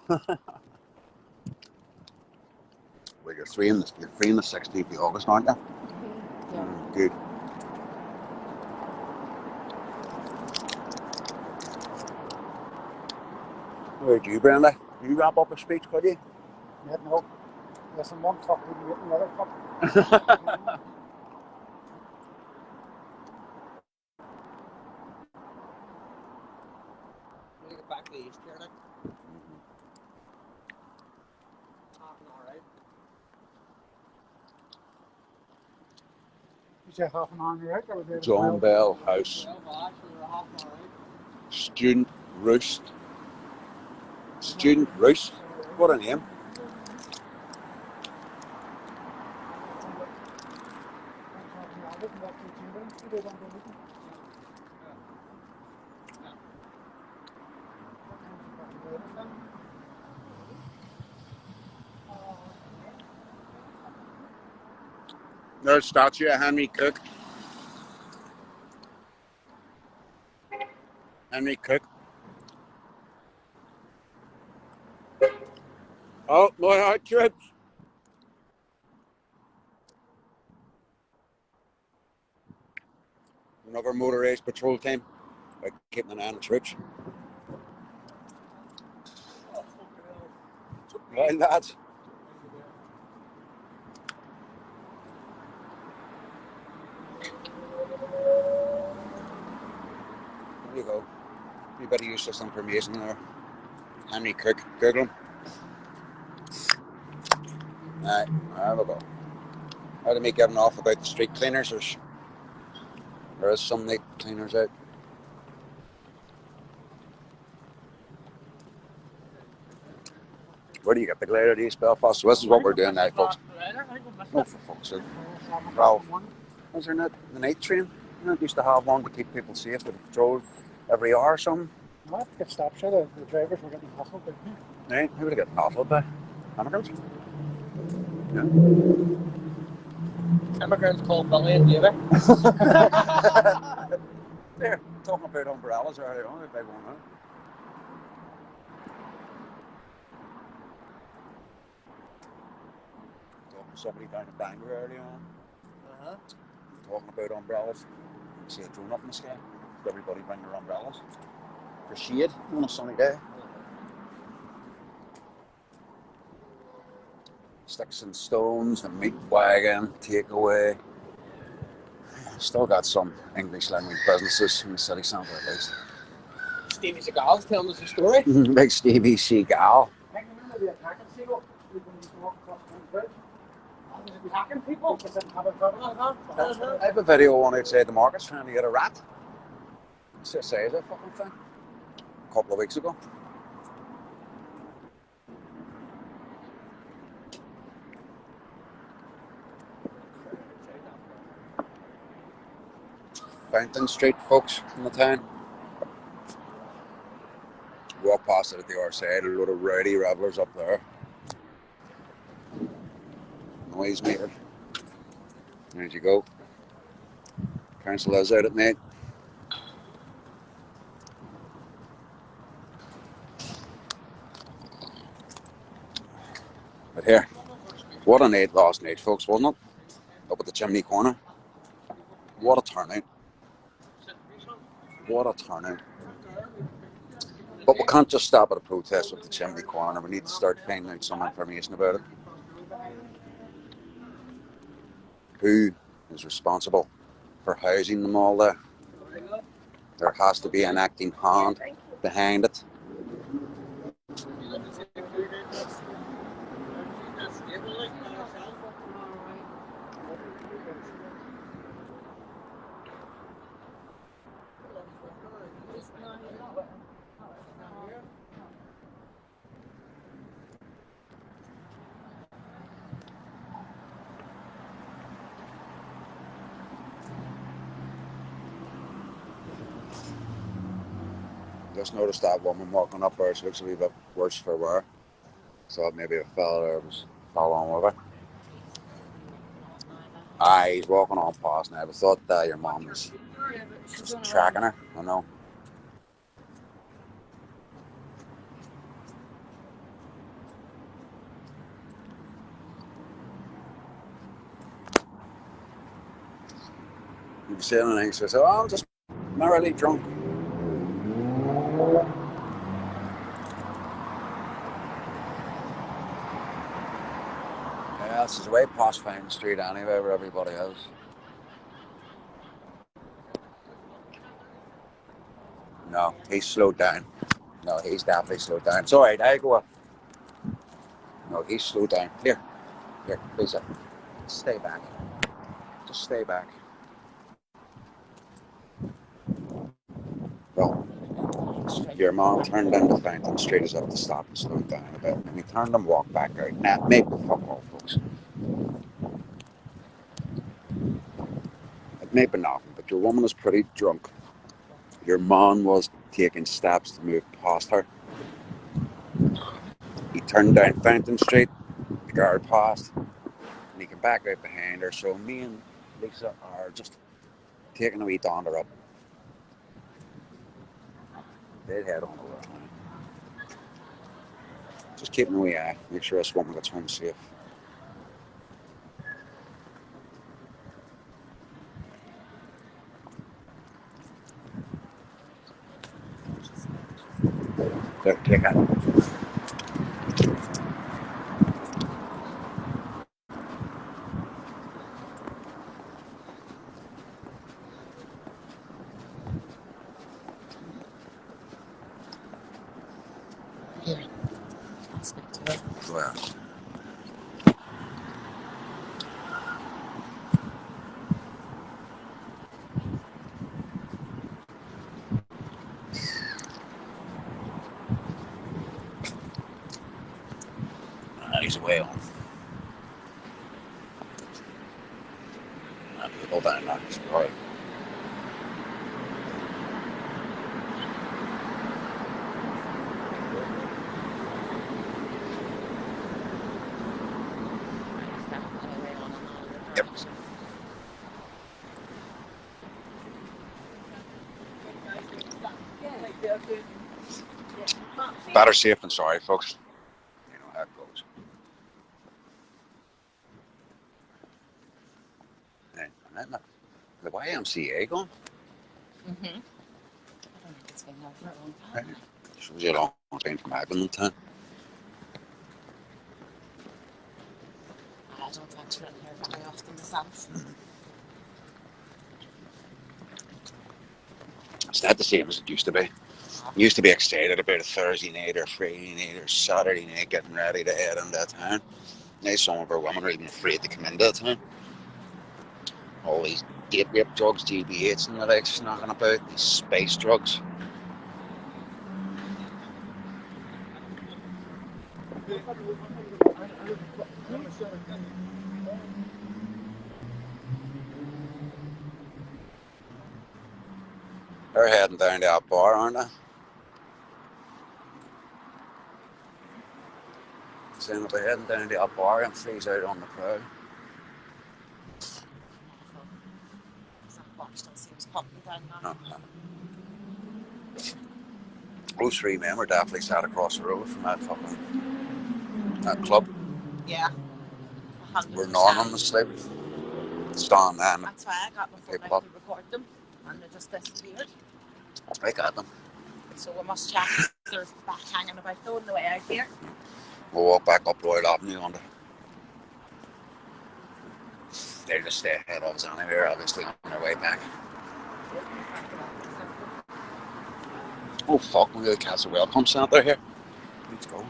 Well, you're free in the 16th of August, aren't you? Yeah. Good. Where'd you, Brenda? You wrap up a speech, could you? Yeah, no. Listen, one cup wouldn't get another cup. We'll get back to the east here now. Half an hour, right? You say half an hour right? Or was it John 12? Bell House. 12 hours, so we're half an hour, right? Student Roost. Student Roost? What a name. There's a statue of Henry Cook. Henry Cook. Oh, my heart troops. Another motorised patrol team. Like keeping an eye on the troops. Right, lads. There you go. A bit of useless information there. Henry Cook, Google him. Alright, there we go. How to make getting off about the street cleaners? There is some night cleaners out. Where do you get the glider to East Belfast? So this is what we're doing now, folks. Oh, for fuck's sake. Ralph, was there not the night train? You know, used to have one to keep people safe with a patrol every hour or something. What? Get stopped, sure. The drivers were getting hustled, didn't they? Right? Who would have got hustled by? Immigrants? Yeah. Immigrants called Billy and David. There, talking about umbrellas earlier on, if they want to. Talking to somebody down in Bangor earlier on. Talking about umbrellas. See a drone up in the sky. Everybody bring their umbrellas for shade on a sunny day. Sticks and stones, the meat wagon, takeaway. Still got some English language businesses in the city centre at least. Stevie Seagal's telling us a story. Big Stevie Seagal. I can remember the attacking seagull. When you used to walk across the bridge. Attacking people? I have a video on outside the markets trying to get a rat. It's the size of that fucking thing. A couple of weeks ago. Fountain Street, folks, in the town. Walk past it at the other side, a load of rowdy revellers up there. Noise meter. There you go. Council is out at night. But here, what a night last night, folks, wasn't it? Up at the chimney corner. What a turnout. What a turnout. But we can't just stop at a protest with the chimney corner. We need to start finding out some information about it. Who is responsible for housing them all there? There has to be an acting hand behind it. Just noticed that woman walking up there. She looks a wee bit worse for wear. Thought maybe a fella there was following with her. Aye, he's walking on past now. I thought that your mom was just tracking her. I know. You say anything, she says, "Oh, I'm just merrily drunk." Yeah, this is way past Fountain Street anyway, where everybody is. No, he's slowed down. No, he's definitely slowed down. It's alright, I go up. No, he's slowed down. Here, please, stay back. Just stay back. Well, your mom turned into Fountain Street is up to stop and slow down a bit. And he turned and walked back out. Now, maybe fuck off, folks. It may be nothing, but your woman is pretty drunk. Your man was taking steps to move past her. He turned down Fountain Street, the guard passed, and he came back out behind her. So me and Lisa are just taking a wee dander up. They'd head on over. Just keeping a wee eye, make sure this woman gets home safe. There, take it. West. He's way on. Go down now. Right. Yep. Better safe than sorry, folks. You know how it goes. Hey, the YMCA gone? Mm-hmm. I don't think it's been there for a long time. Right. Shows you a long time from Agland town. I don't venture in here very often myself. It's not the same as it used to be. It used to be excited about a Thursday night or Friday night or Saturday night getting ready to head into town. Now some of our women are even afraid to come into town. All these date rape drugs, GBHs and the like knocking about, these space drugs. They're heading down to that bar, aren't they? Saying that they're heading down to that bar and freeze out on the crowd. That box still seems popping down now. No. Those three men were definitely sat across the road from that club. Yeah. 100%. We're anonymously stand them. That's why I got my phone out to record them, and they just disappeared. I got them. So we must check if they're back hanging about though on the way out here. We'll walk back up Royal Avenue on they'll just stay ahead of us anywhere, obviously, on their way back. Oh fuck, we got the Castle Welcome Centre here. Let's go.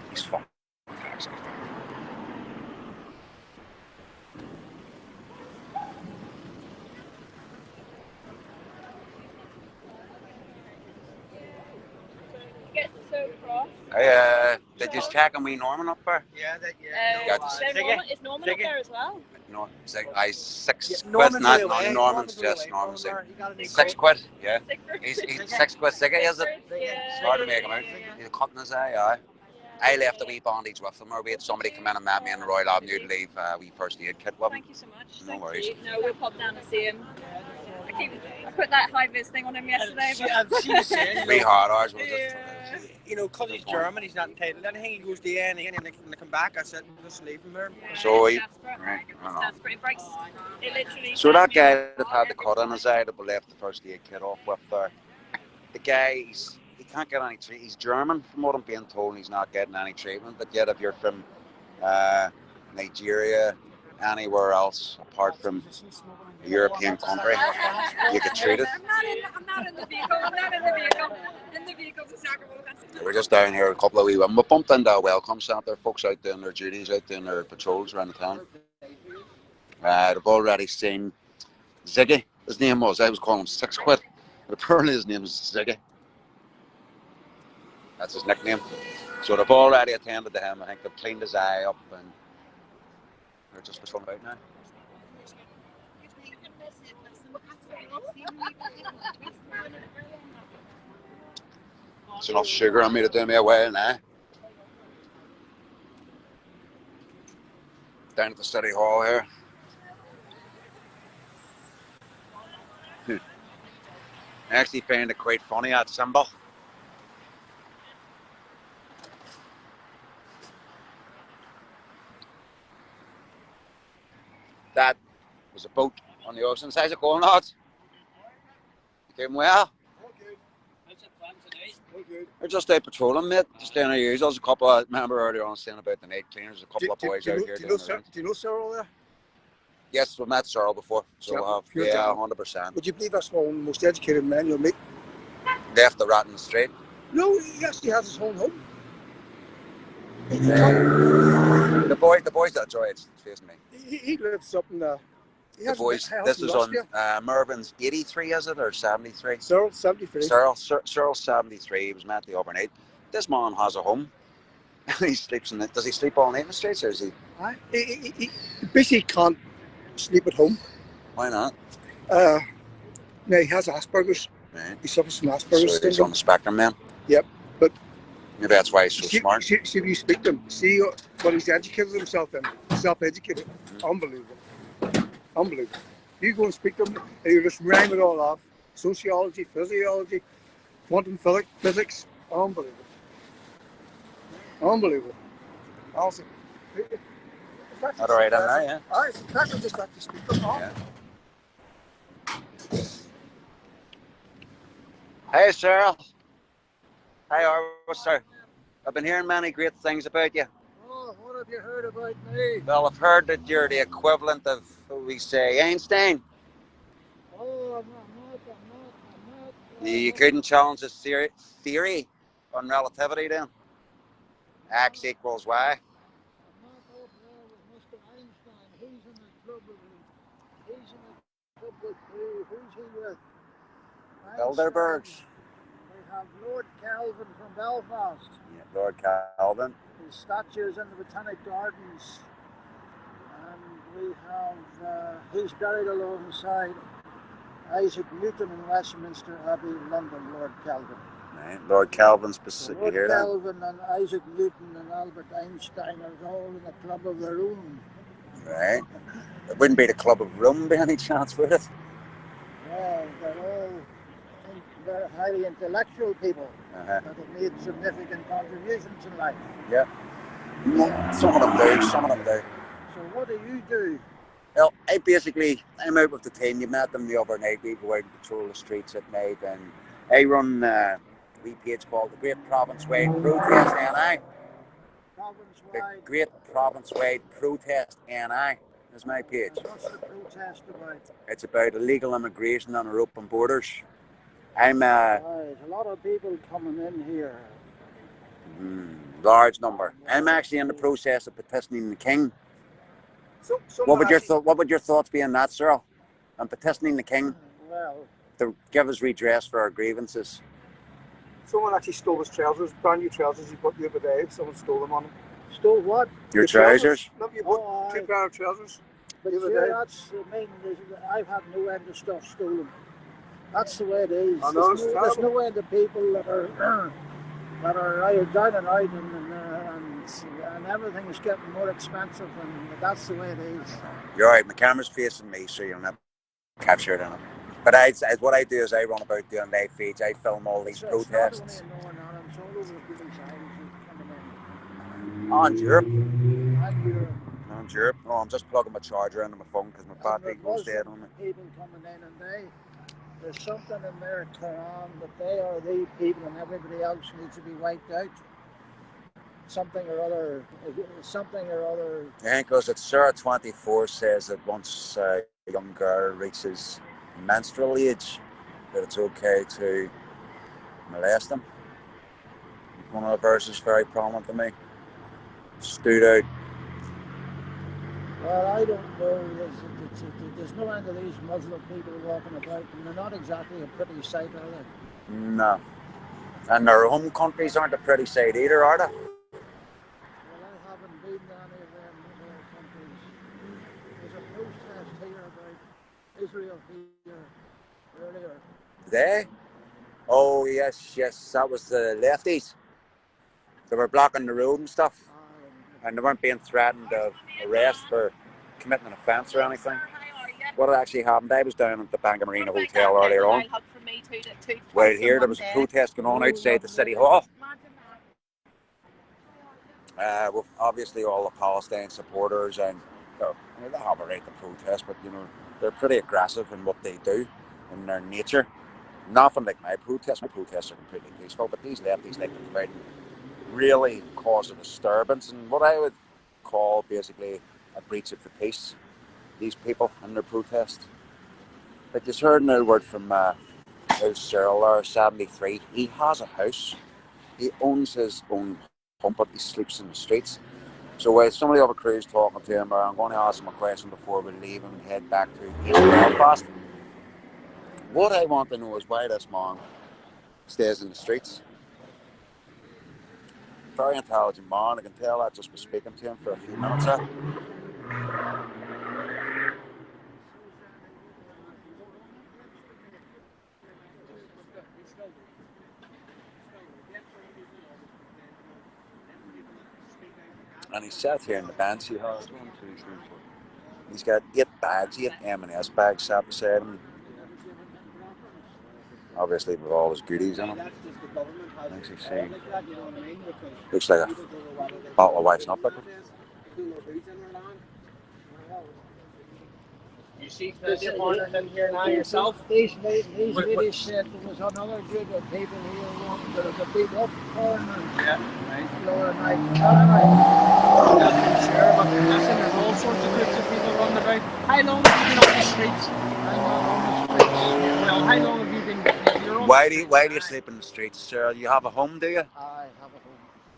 He's fucking taxis. Hey, did you check on me Norman up there? Yeah, Is Norman up there as well? No, six Yeah, quid, not away. Norman's just Norman's like 6 quid, yeah. He's 6 quid ticket, is it? It's hard to make him out. He's cutting his eye, aye. I left a wee bondage with him, or we had somebody come in and met me in the Royal Avenue to leave a wee first aid kit with him. Thank you so much. No worries. No, we'll pop down and see him. I put that high vis thing on him yesterday. She was saying, Three hard hours, we'll just, you know, because he's German, he's not entitled to anything. He goes to A&E and then they come back. I said, just leave him there. So he, right, desperate. It breaks. It literally. so that guy that had the cut on his eye that we left the first aid kit off with there, the guy, he can't get any treatment. He's German, from what I'm being told, he's not getting any treatment. But yet, if you're from Nigeria, anywhere else apart from a European country, you get treated. I'm not in the vehicle. I'm not in the vehicle. In the vehicle's a sacrifice. We're just down here, a couple of wee women. We bumped into a welcome centre, folks out doing their duties, out doing their patrols around the town. They've already seen Ziggy, his name was. I was calling him 6 quid. But apparently his name is Ziggy. That's his nickname. So they've already attended to him. I think they've cleaned his eye up and they're just patrolling about now. There's enough sugar on me to do me away now. Down at the City Hall here. I actually found it quite funny, that symbol. That was a boat on the ocean. How's it going, lads? You doing well? We're just out patrolling, mate. Just down our ears. There's a couple, I remember earlier on saying about the night cleaners, a couple of boys out here doing the Do you know Cyril there? Yes, we've met Cyril before, so we have. Pure Yeah, jam. 100%. Would you believe that's one of the most educated men you'll meet? Left the rat in the street. No, he actually has his own home. The boys that enjoy it, facing me. He lives up in he The has boys, a house this in is on Austria. Mervin's 83, is it, or 73? Cyril, 73. Cyril's 73, he was met the overnight. This man has a home. He sleeps in it. Does he sleep all night in the streets, or is he? He basically can't sleep at home. Why not? Now, he has Asperger's. Right. He suffers from Asperger's So he's syndrome. on the spectrum then? Yep. But maybe that's why he's so smart. See if you speak to him. See what he's educated himself in. Self-educated. Unbelievable. Unbelievable. You go and speak to him, and you just rhyme it all off. Sociology, physiology, quantum physics. Unbelievable. Unbelievable. Awesome. All right, I'm there, yeah. All right, that will just like to speak to him. Yeah. Hey, Cyril. Hi, Arvo, sir. I've been hearing many great things about you. Oh, what have you heard about me? Well, I've heard that you're the equivalent of, what we say, Einstein. Oh, I'm not. You couldn't challenge his theory on relativity then? X equals Y. I'm not up there with Mr. Einstein. He's in the club with who's he with? Bilderbergs. We have Lord Kelvin from Belfast. Yeah, Lord Kelvin. His statue is in the Botanic Gardens. And we have, he's buried alongside Isaac Newton in Westminster Abbey, London, Lord Kelvin. Right. Lord Kelvin's So Lord here Kelvin and Isaac Newton and Albert Einstein are all in a club of their own. Right. It wouldn't be the Club of Rome by any chance, would it? Well, they're highly intellectual people that have made significant contributions in life. Yeah. Some of them do, some of them do. So what do you do? Well, I'm out with the team. You met them the other night. We go out and patrol the streets at night, and I run a wee page called the Great Province-Wide Protest N.I. The Great Province-Wide Protest N.I. is my page. What's the protest about? It's about illegal immigration and our open borders. I'm Right, a lot of people coming in here. Large number. I'm actually in the process of petitioning the King. What would your thoughts be on that, Cyril? On petitioning the King to give us redress for our grievances? Someone actually stole his trousers, brand new trousers he put the other day. Someone stole them on him. Stole what? Your trousers? No, you bought 2 pair of trousers. But I've had no end of stuff stolen. That's the way it is. There's no end of people that are either down and out, and everything is getting more expensive, and that's the way it is. You're right. My camera's facing me, so you'll never capture it in it. But what I do is I run about doing live feeds. I film all these protests. It's not only in Northern Ireland, it's all over the British Isles coming in. On Europe. And Europe. On Europe. Oh, I'm just plugging my charger into my phone because my battery goes dead on it. People coming in, and there's something in their Quran that they are the people and everybody else needs to be wiped out. Something or other. I think because it's Surah 24 says that once a young girl reaches menstrual age, that it's okay to molest them. One of the verses very prominent to me. Stood out. Well, I don't know. There's no end of these Muslim people walking about, and they're not exactly a pretty sight, are they? No. And their home countries aren't a pretty sight either, are they? Well, I haven't been to any of them countries. There's a protest here about Israel here earlier. They? Oh, yes. That was the lefties. They were blocking the road and stuff. And they weren't being threatened of arrest for committing an offence or anything. What had actually happened, I was down at the Bangor Marina Hotel earlier on. Right here, there was a protest going on outside the City Hall. With obviously all the Palestine supporters, and they have a right to protest, but they're pretty aggressive in what they do, in their nature. Nothing like my protests. My protests are completely peaceful, but these lefties like to come out and really cause a disturbance, and what I would call basically a breach of the peace. these people and their protest. But you heard an word from Cyril there, 73. He has a house. He owns his own home, but he sleeps in the streets. So while some of the other crews talking to him, I'm going to ask him a question before we leave him and head back to East Belfast. What I want to know is why this man stays in the streets. Very intelligent man. I can tell that just by speaking to him for a few minutes there. And he sat here in the bench. He has 1, 2, 3, 4. He's got 8 bags, 8 M&S bags sat beside him. Obviously with all his goodies in them. Looks like a bottle of white snuff liquor. You see the corners in here now yourself? These ladies said there was another group of people here wanting to beat up corner. Yeah, right. The other night. I'm not too sure, but listen, there's all sorts of groups of people running about. How long have you been on the streets? I'm not on the streets. Well, how long have you been? You're on Why do you sleep in the streets, sir? You have a home, do you? I have a home.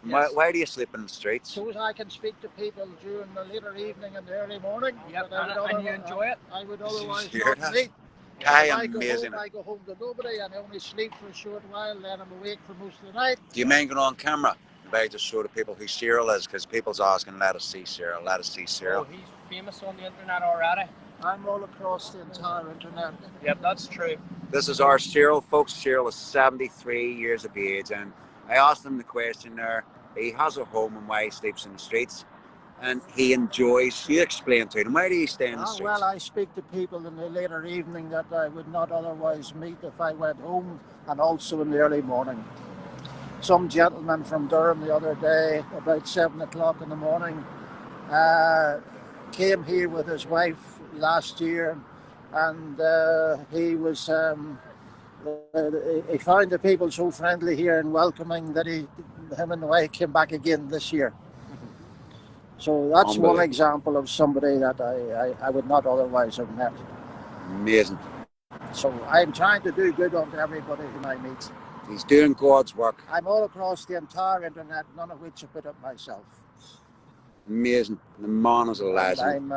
Yes. Why do you sleep in the streets? So as I can speak to people during the later evening and the early morning. Yep, and you enjoy it? I would otherwise Sure not sleep. I If am I go amazing. home, I go home to nobody and I only sleep for a short while, then I'm awake for most of the night. Do you mind going on camera? Maybe just show the people who Cyril is, because people's asking, let us see Cyril, let us see Cyril. Oh, he's famous on the internet already. I'm all across the entire internet. Yep, that's true. This is our Cyril, folks. Cyril is 73 years of age, and I asked him the question there. He has a home and why he sleeps in the streets, and he enjoys. You explain to him, why do you stay in the streets? Well, I speak to people in the later evening that I would not otherwise meet if I went home, and also in the early morning. Some gentleman from Durham the other day, about 7 o'clock in the morning, came here with his wife last year, and he was he found the people so friendly here and welcoming that him and the wife came back again this year. So that's one example of somebody that I would not otherwise have met. Amazing. So I'm trying to do good unto everybody whom I meet. He's doing God's work. I'm all across the entire internet, none of which I put up myself. Amazing. The man is a legend.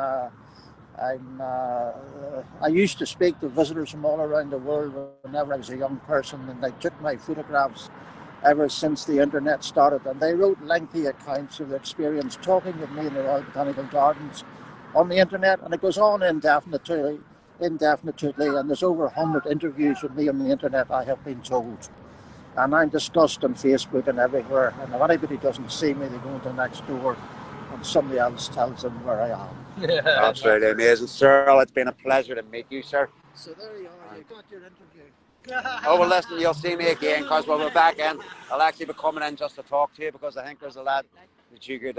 I used to speak to visitors from all around the world whenever I was a young person, and they took my photographs ever since the internet started, and they wrote lengthy accounts of their experience talking with me in the Royal Botanical Gardens on the internet, and it goes on indefinitely, and there's over 100 interviews with me on the internet, I have been told. And I'm discussed on Facebook and everywhere, and if anybody doesn't see me, they go into the next door and somebody else tells them where I am. Absolutely amazing, Cyril. It's been a pleasure to meet you, sir. So there you are, you got your interview. Oh, well, listen, you'll see me again, because we'll be back in. I'll actually be coming in just to talk to you, because I think there's a lot that you could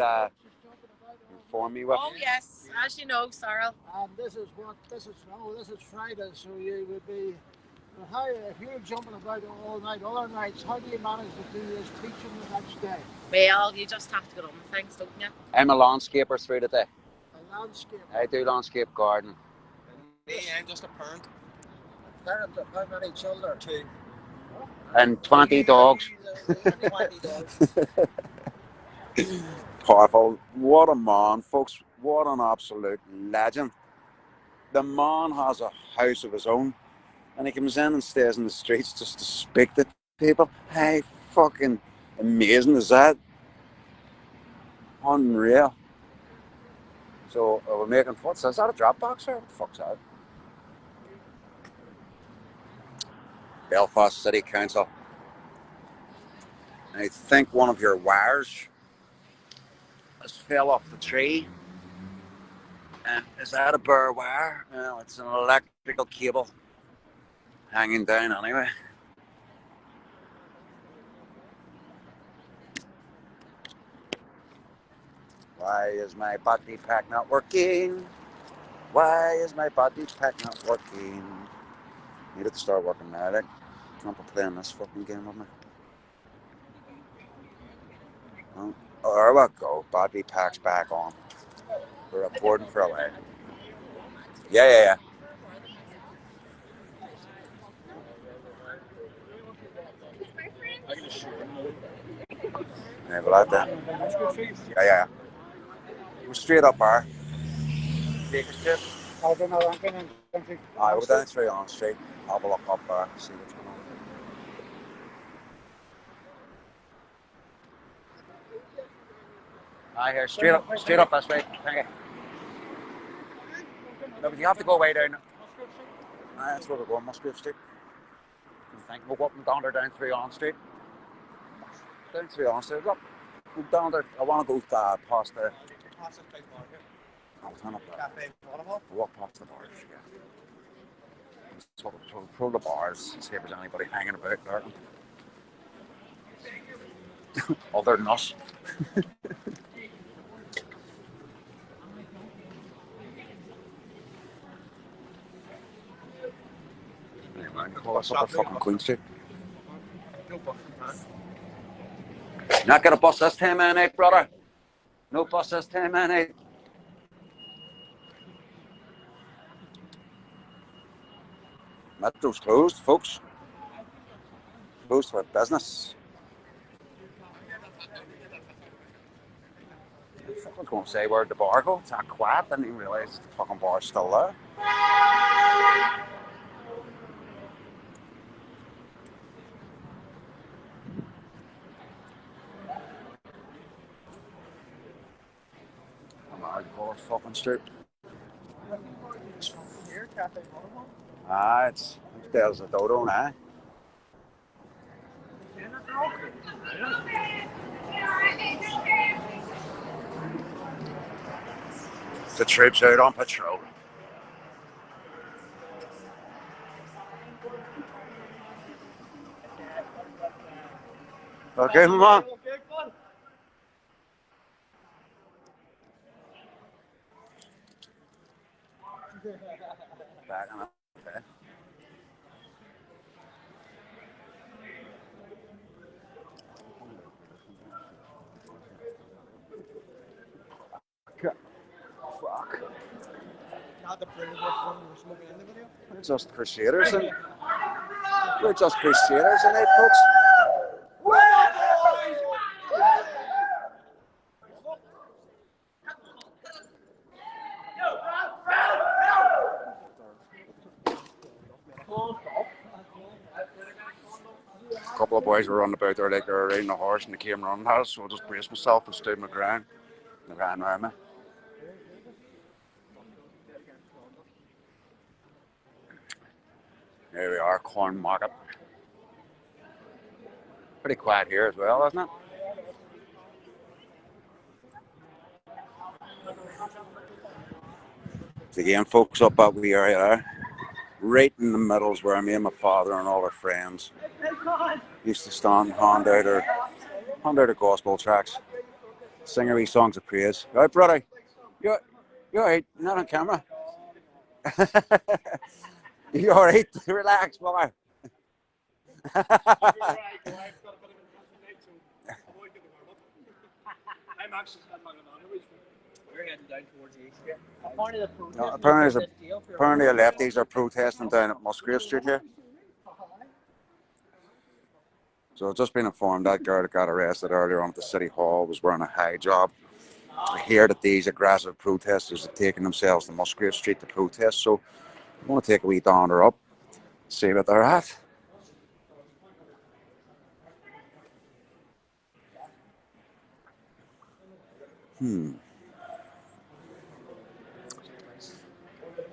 inform me with. Oh yes, as you know, Cyril. And this is Friday, so you would be. How, if you're jumping about all night, other nights, how do you manage to do this teaching the next day? Well, you just have to get on with things, don't you? I'm a landscaper through the day. A landscaper? I do landscape gardening. I'm just a parent. A parent of how many children? 2. And 20 dogs. 20 dogs. Powerful. What a man, folks. What an absolute legend. The man has a house of his own, and he comes in and stays in the streets just to speak to people. Hey, fucking amazing is that? Unreal. So we're making what's that? Is that a drop box or what the fuck's that? Belfast City Council. I think one of your wires has fell off the tree. And is that a bare wire? No, it's an electrical cable hanging down anyway. Why is my battery pack not working? Why is my battery pack not working? Need it to start working now, right? Can't be playing this fucking game with me. Oh, there we go. Battery pack's back on. We're recording for a while. Yeah. Yeah, well, that. Yeah. We're straight up bar. Take us to. I don't know, I'm going to I we're down through on street. Have a look up there, see what's going on. I hear straight up this way. Thank you. No, but you have to go way down. That's where we're going, Musgrave Street. I think we'll go up and down there down through on street. Down through on street. Look, go down there. I want to go past the. I'll turn up there. Walk past the bars. Yeah. So we'll pull the bars, see if there's anybody hanging about there. Other than us. What's up the fucking Queen Street? Not gonna bust this 10 man 8, brother. No bust this 10 man 8. Metro's closed, folks. Closed for business. I was going to say, where'd the bar go? It's not quiet. Didn't even realise the fucking bar's still there. Hardcore fucking street. It's there's a dodo now. The troops out on patrol. Okay, man. Back on okay. Fuck. We're just crusaders and we're just crusaders in it, folks. A couple of boys were running about there like they were riding a horse and they came running at us, so I just braced myself and stood my ground. They ran around me. Here we are, Corn Market. Pretty quiet here as well, isn't it? So again, folks, up that wee area there, right in the middle is where me and my father and all our friends used to stand, hand out our gospel tracks, sing our wee songs of praise. Right, brother? You're right, not on camera. You alright? Relax, brother. We're heading down towards the east here. Apparently the lefties are protesting down at Musgrave Street here. So I've just been informed that girl that got arrested earlier on at the City Hall was wearing a hijab. I hear that these aggressive protesters are taking themselves to Musgrave Street to protest, so I'm going to take a wee downer up, see what they're at.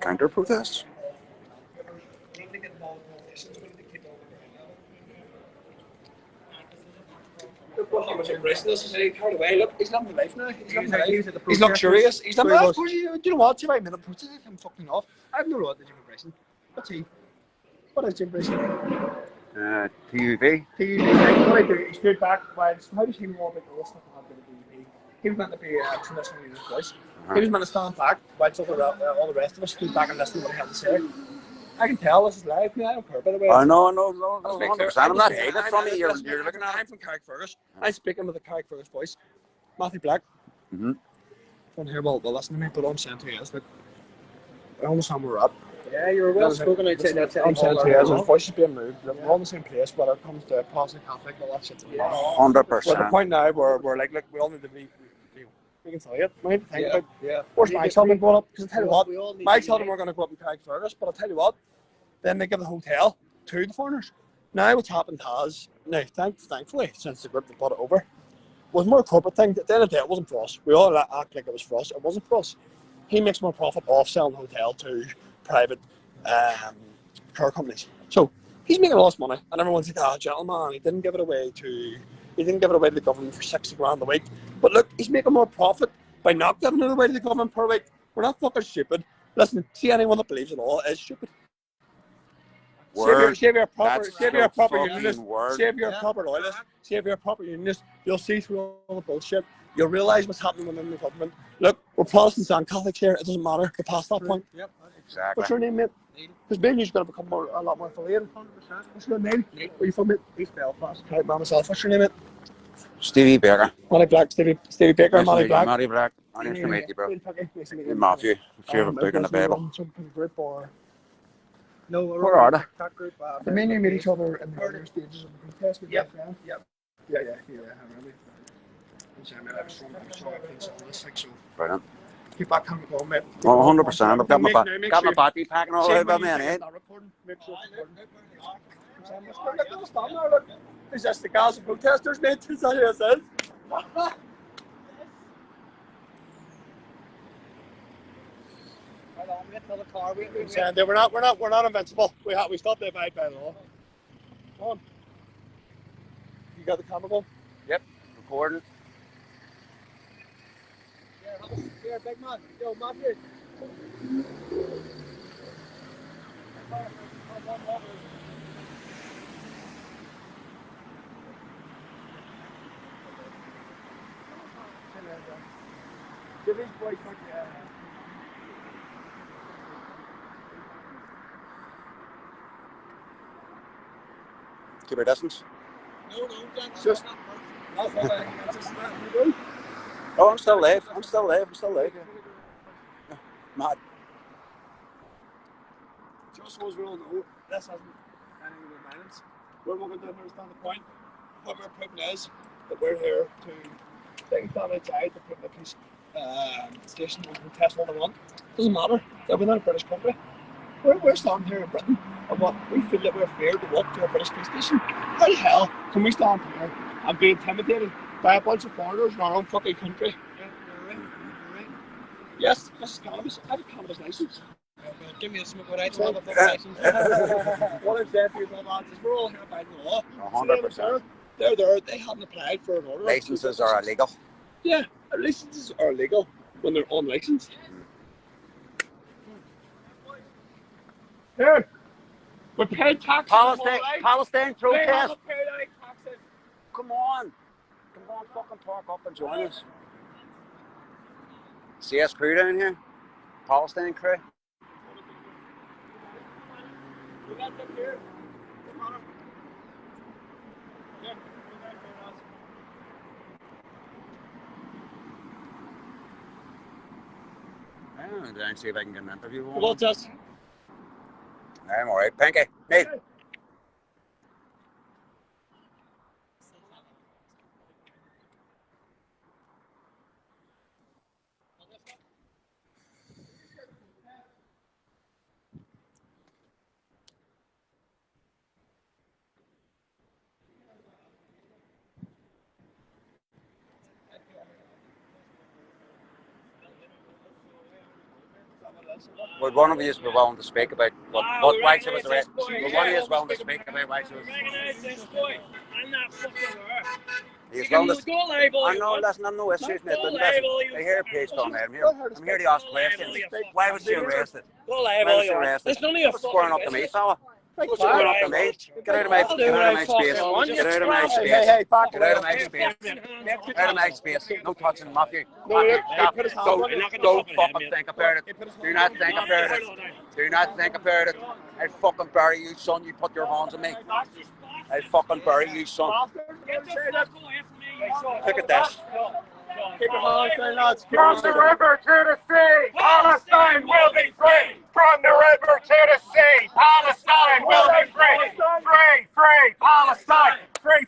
Counter protests? Look, he's loving life now. He's luxurious. He's not mad. Do you know what? See, I'm in a protest. I'm fucking off. I have no right to Jim Bryson. What's he? What is Jim Bryson? TUV? TUV. What I do, he stood back while how does he know about the listening to have the TUV? He was meant to be a traditional music voice. He was meant to stand back while all the rest of us stood back and listened to what he had to say. I can tell this is live. I don't care, by the way. I know, 100%. I'm not hating it from you. You're looking at it. I'm from Carrickfergus. I'm speaking with the Carrickfergus voice. Matthew Black. Mm-hmm. Don't hear well listen to me, but I'm saying to you, I understand where we're at. Yeah, you were well spoken outside that city I'm saying hall to there you, as there's well. voices being moved. We're all in the same place, whether it comes to Protestant, Catholic, all that shit. Yeah. We're at the 100%. point now where we're like, look, we all need to be. We can tell you, we need to think about Yeah. where's my children going up? Because I tell you what, We all need my to children unite. were going to go up and Carrickfergus, but I tell you what, then they give the hotel to the foreigners. Now what's happened has, now thankfully, since the group that brought it over, was more a corporate thing. At the end of the day, it wasn't for us. We all act like it was for us. It wasn't for us. He makes more profit off selling the hotel to private car companies. So he's making a lot of money, and everyone's like, "Ah, gentleman, he didn't give it away to the government for 60 grand a week." But look, he's making more profit by not giving it away to the government per week. We're not fucking stupid. Listen, see, anyone that believes in all is stupid. Word. See if you're a proper, That's see if you're a the proper fucking unionist, word. see if you're a proper loyalist, see if you're a proper unionist, you'll see through all the bullshit. You'll realise what's happening within the government. Look, we're Protestants and Catholics here. It doesn't matter. We're past that point. Yep. Exactly. What's your name, mate? Because being you're going to become a lot more affiliated. 100%. What's your name? Where are you from, mate? East Belfast. Right, man, myself. What's your name, mate? Stevie Baker. Matty Black, Stevie Baker, Nice to Matty meet you, Black. Matty Black. Nice to meet you, bro. Nice to meet And Matthew, favourite book in the Bible. Some kind of group or No, we're Where are they? TikTok group. the main you meet each other in the earlier stages of the protest. Yep. Yeah. I remember. So Brilliant. keep that coming going, mate. Well, 100%. I've got my battery packing all out by me, eh? Make sure it's look. Is this the Gaza protesters, mate? Is that who it says? We're not invincible. We stop the abide by the law. Come on. You got the camera going? Yep. Recording. Here, big man. Yo, Matthew. Give his boy quick, Keep your distance. No, It's just. Oh, I'm still live. Mad. Just so as we all know, this isn't anything with violence. We're not going to understand the point. What we're proving is that we're here to take it down outside to put the police station and protest all they want. Doesn't matter. They're within a British country. We're standing here in Britain, and what we feel that we're feared to walk to a British police station. How the hell can we stand here and be intimidated by a bunch of foreigners in our own fucking country? You're right. Yes, this is cannabis. I have a cannabis license. Give me a smoke with ice. I'll have a fucking license. What I'm saying to you, lads, is we're all here by the law. 100%. They're there. They haven't applied for an order. Licenses are illegal. Yeah, licenses are illegal when they're unlicensed. Here, we pay taxes. Palestine They protest. haven't paid any taxes. Come on, fucking park up and join us. CS crew down here. Palestine crew. We got them here. Come on. Yeah, I'm going to see if I can get an interview. what's us? I'm alright. Pinky. Hey. Would one of you be willing to speak about why she was arrested? Would one of you willing to speak about why she was arrested? I'm not fucking her. He's willing to Go label. I know, listen, I'm no issues, mate. Listen, I hear a page from there. I'm here to ask questions. Why was she arrested? Go Why was she arrested? It's none of your What's squaring up to me, fella? What's squaring up to me? Get out of my space. Get out of my space. Get out of my space. Get out of my space. No touching, Matthew. Matthew, stop. Don't fucking think about it. Do not think about it. Do not think about it. I'll fucking bury you, son. You put your hands on me. I'll fucking bury you, son. Look at this. Keep your hands down, lads. From the river to the sea, Palestine will be free. from the river to the sea. Palestine will be free. Free, free, Palestine. Free.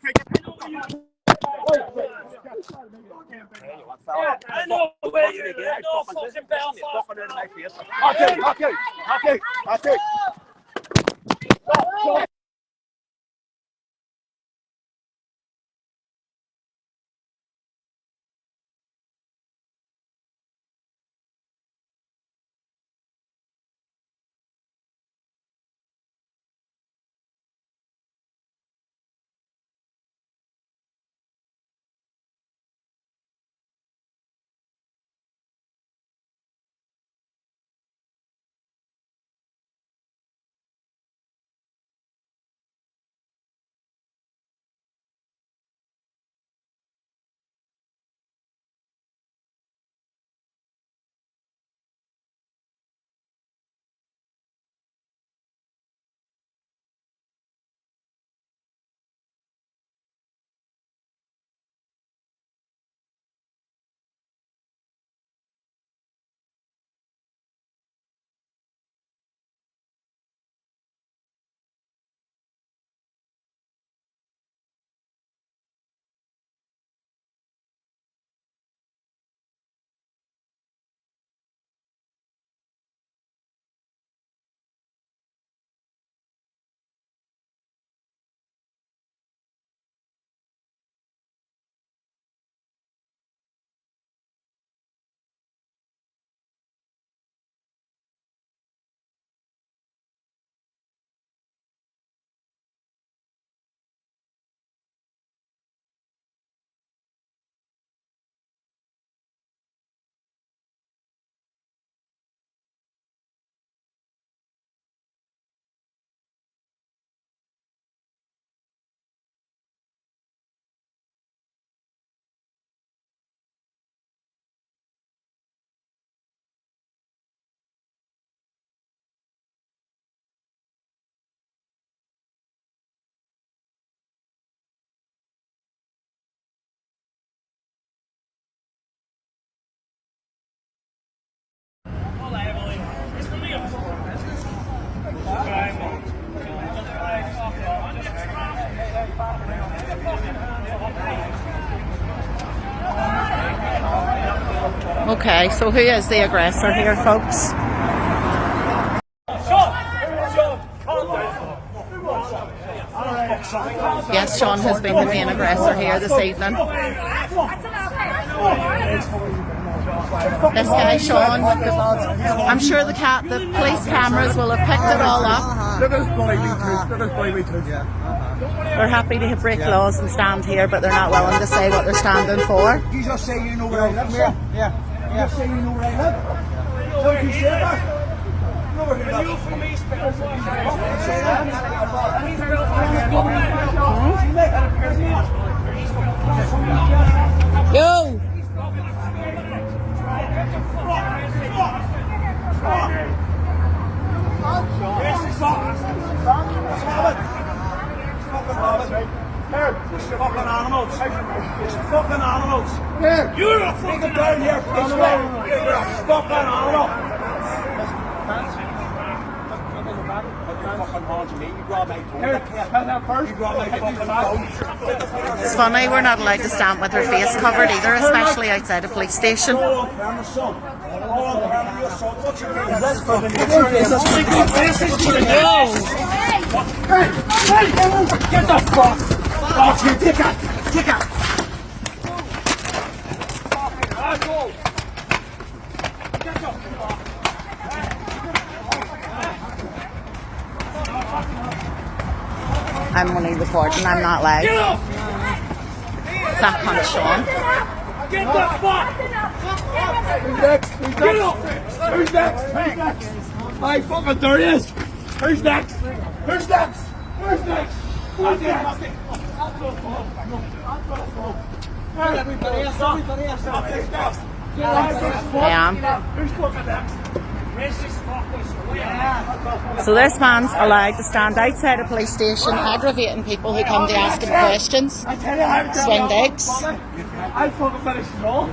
I know where you live. I know fucking Belfast. Okay. Okay, so who is the aggressor here, folks? Yes, Sean has been the main aggressor here this evening. This guy, Sean, I'm sure the police cameras will have picked it all up. They're happy to break laws and stand here, but they're not willing to say what they're standing for. You just say you know where I live, yeah. You just say you know where I live. Don't you say that? You from East Belfast. Yo! Fucking animals. Fucking animals. Here. You're a fucking down here. You're a fucking animal. It's funny, we're not allowed to stand with our face covered either, especially outside a police station. Yo! Get the fuck! Oh, take out! Take out! I'm only recording, I'm not live. It's that cunt, Sean. Get the fuck! Who's next? Who's next? Who's next? Who's next? I fucking there he is! Who's next? Who's next? Who's next? Who's next? Everybody else, everybody else. Who's next? I am. Who's fucking next? So this man's allowed to stand outside a police station aggravating people who come to ask him questions. Swing digs. I fucking finished it all.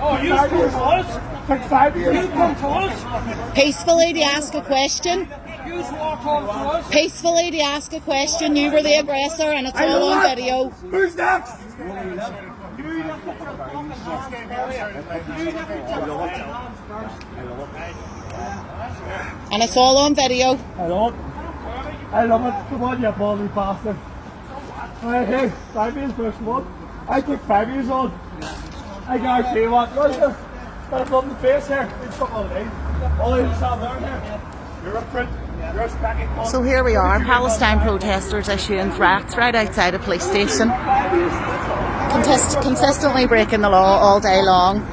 Oh, you come for us? Took 5 years. You come for us? Peacefully to ask a question. You walk on for us? Peacefully to ask a question. You were the aggressor and it's all on video. Who's next? And it's all on video. I love it. Come on, you baldy bastard. Right, hey, 5 years first of all. I took 5 years old. I guarantee you what, Roger, got a blood in the face here. It's fucking all day. All in the south down here. You're a print. You're a specking. So here we are, Palestine protesters issuing threats right outside a police station. Consistently breaking the law all day long.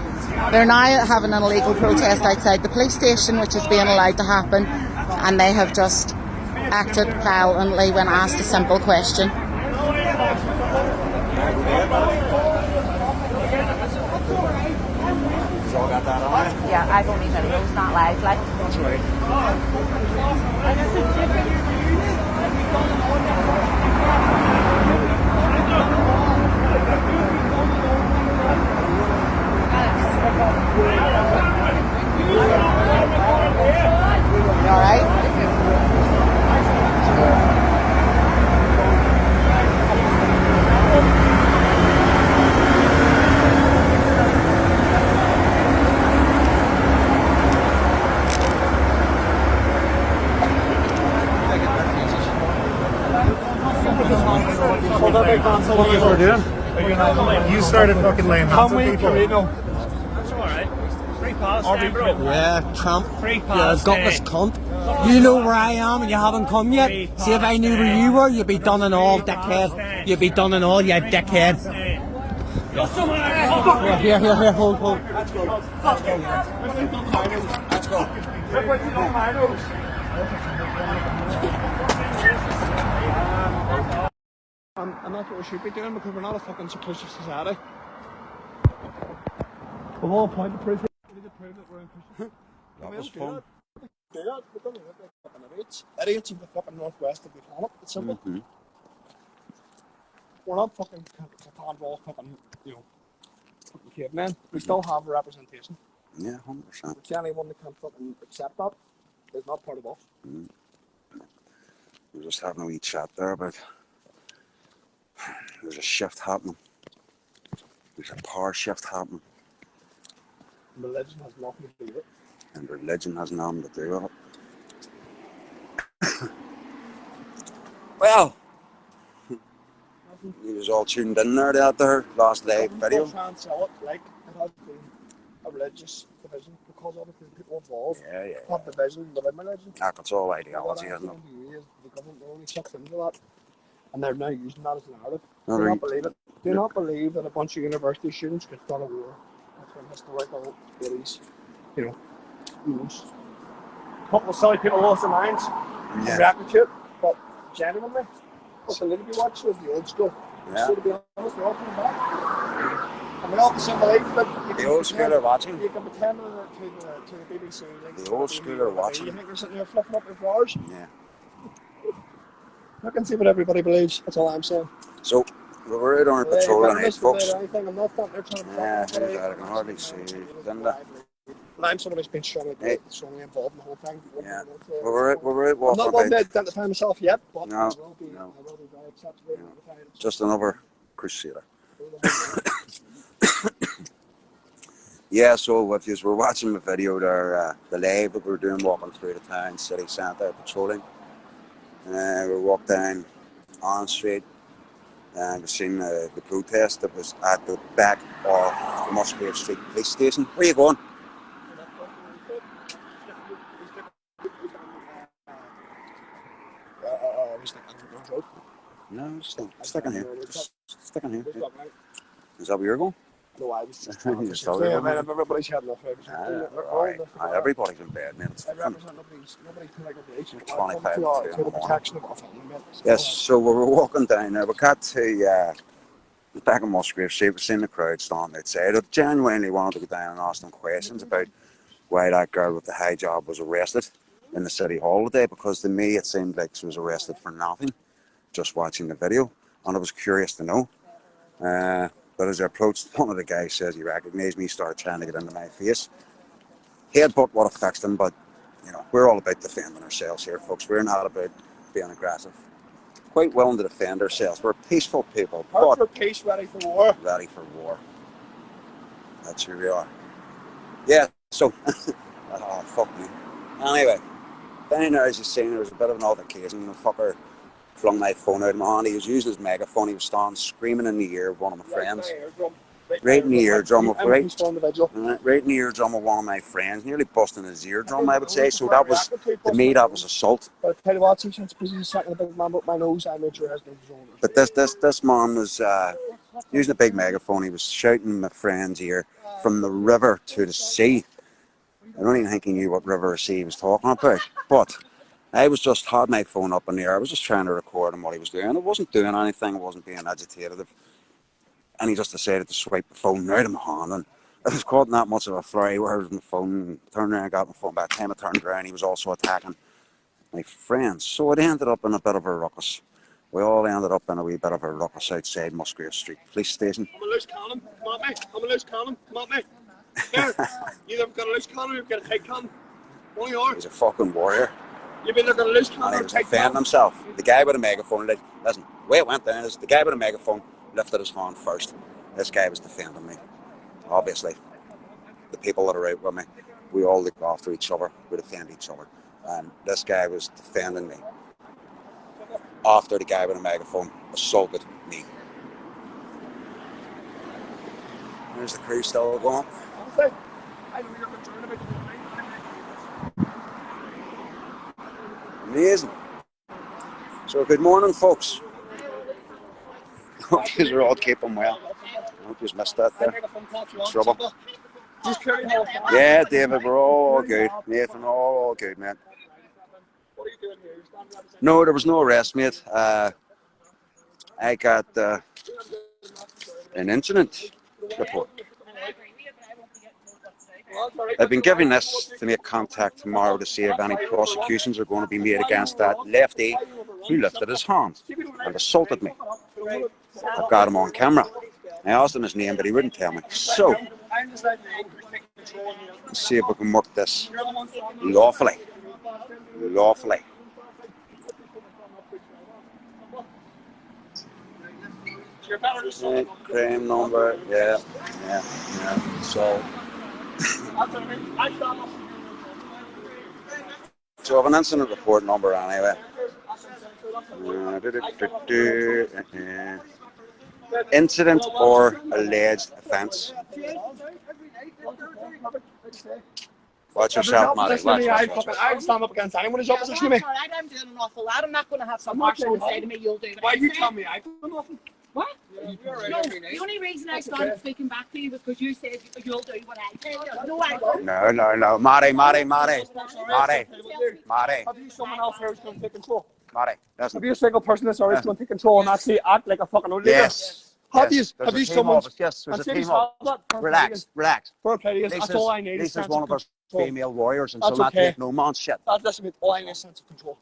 They're now having an illegal protest outside the police station, which is being allowed to happen, and they have just acted violently when asked a simple question. Yeah, I've only videos, not live, like. That's right. You all right? You started fucking laying hands on people. That's alright. Free Palestine, bro. Yeah, Trump. Free You're a gutless cunt. You know where I am and you haven't come yet. See, if I knew where you were, you'd be done and all, dickhead. You'd be done and all, you dickhead. Here, hold. Let's go. And that's what we should be doing because we're not a fucking seclusive society. We've all point to prove it. We need to prove that we're inclusive. That was fun. We're going to look like fucking idiots of the fucking northwest of the planet. It's simple. We're not fucking all fucking, fucking cavemen. We still have a representation. Yeah, 100%. Which anyone that can't fucking accept that is not part of us. We're just having a wee chat there about there's a shift happening. There's a power shift happening. Religion has nothing to do with it. And religion has nothing to do with it. Well, you was all tuned in there out there, last live video. Try and sell it like it has been a religious division because obviously people involved have division within religion. It's all ideology, isn't it? The government are only sucked into that. And they're now using that as a narrative. No, Do not believe it. Do not believe that a bunch of university students could start a war. That's when historical bodies, a couple of silly people lost their minds and reacted to it. But genuinely, what they need to be watching is the old school. So to be honest, they're all coming back. And we all the same belief that the old school are watching. You can pretend to the BBC. Like the old school are watching. You think they're sitting there fluffing up their flowers? Yeah. I can see what everybody believes. That's all I'm saying. So we're out on patrol tonight, folks. I'm not trying to I can hardly see. I'm someone who's been strongly involved in the whole thing. Yeah. We're out walking. I'm not one to identify myself yet, but no, I will be very acceptable. Just another crusader. Yeah, so if you were watching the video there, the live that we were doing walking through the town, city centre, patrolling. We walked down on Street and we've seen the protest that was at the back of the Musgrave Street Police Station. Where are you going? No, sticking here. Sticking here. Is that where you're going? No, I was just everybody's had enough. Everybody's in bed, man. I represent nobody's political beliefs. 25 to the protection of our family, man. Yes, so we were walking down there. We got to the back of Musgrave Street. We've seen the crowd standing outside. I genuinely wanted to go down and ask them questions about why that girl with the hijab was arrested in the city hall today, because to me it seemed like she was arrested for nothing, just watching the video, and I was curious to know. But as I approached, one of the guys says he recognised me, started trying to get into my face. Headbutt would have fixed him, but you know, we're all about defending ourselves here, folks. We're not about being aggressive. Quite willing to defend ourselves. We're peaceful people. Hard for peace, ready for war. Ready for war. That's who we are. Yeah, so, oh, fuck me. Anyway, down there, as you seen, there was a bit of an altercation. The fucker flung my phone out of my hand. He was using his megaphone. He was standing screaming in the ear of one of my friends. Right in the eardrum of right in the eardrum of one of my friends, nearly busting his eardrum, I would say. So that was, to me, that was assault. But I tell you what, since he's sacking a big man up my nose, I made sure he has no zone. But this man was using a big megaphone. He was shouting in my friend's ear from the river to the sea. I don't even think he knew what river or sea he was talking about. But I was just had my phone up in the air. I was just trying to record him what he was doing. I wasn't doing anything. I wasn't being agitated. And he just decided to swipe the phone out of my hand, and I was caught in that much of a flurry where I was on the phone, and turned around and got my phone back. By the time I turned around, he was also attacking my friends. So it ended up in a bit of a ruckus. We all ended up in a wee bit of a ruckus outside Musgrave Street Police Station. I'm a loose cannon, come at me. I'm a loose cannon, come at me. There, you either got a loose cannon or you've got a tight cannon. One you are. He's a fucking warrior. You've either got a loose cannon and he or a was tight defending cannon. himself. The guy with a megaphone, listen, the way it went down is the guy with a megaphone lifted his hand first. This guy was defending me. Obviously, the people that are out with me, we all look after each other, we defend each other. And this guy was defending me after the guy with a megaphone assaulted me. There's the crew still going. Amazing. So good morning, folks. Hope you are all keeping well. I hope you missed that there. Trouble. Yeah, David, we're all good. Nathan, all good, man. No, there was no arrest, mate. I got an incident report. I've been given this to make contact tomorrow to see if any prosecutions are going to be made against that lefty who lifted his hand and assaulted me. I've got him on camera. I asked him his name, but he wouldn't tell me. So, let's see if we can work this lawfully. Lawfully. Crime number, yeah. So I have an incident report number anyway. Incident or alleged offence. Watch yourself, Matty. Watch. I stand up against anyone who's opposition to me. I'm doing an awful lot. I'm not going to have some person say to me, you'll do it. Why you tell me I've done nothing? What? No, the only reason I started speaking back to you was because you said you'll do what I tell you. No, I won't. No. Matty. Have you someone else here who's going to take control? Matty, listen. Have you a single person that's always going to take control and actually act like a fucking old leader? Yes. Have you someone? Yes, there's a team of us. Relax. Fair play to you. That's all I need. Lisa's one of our female warriors, and that's so not okay. take no man's shit. Listen, all I need is a sense of control.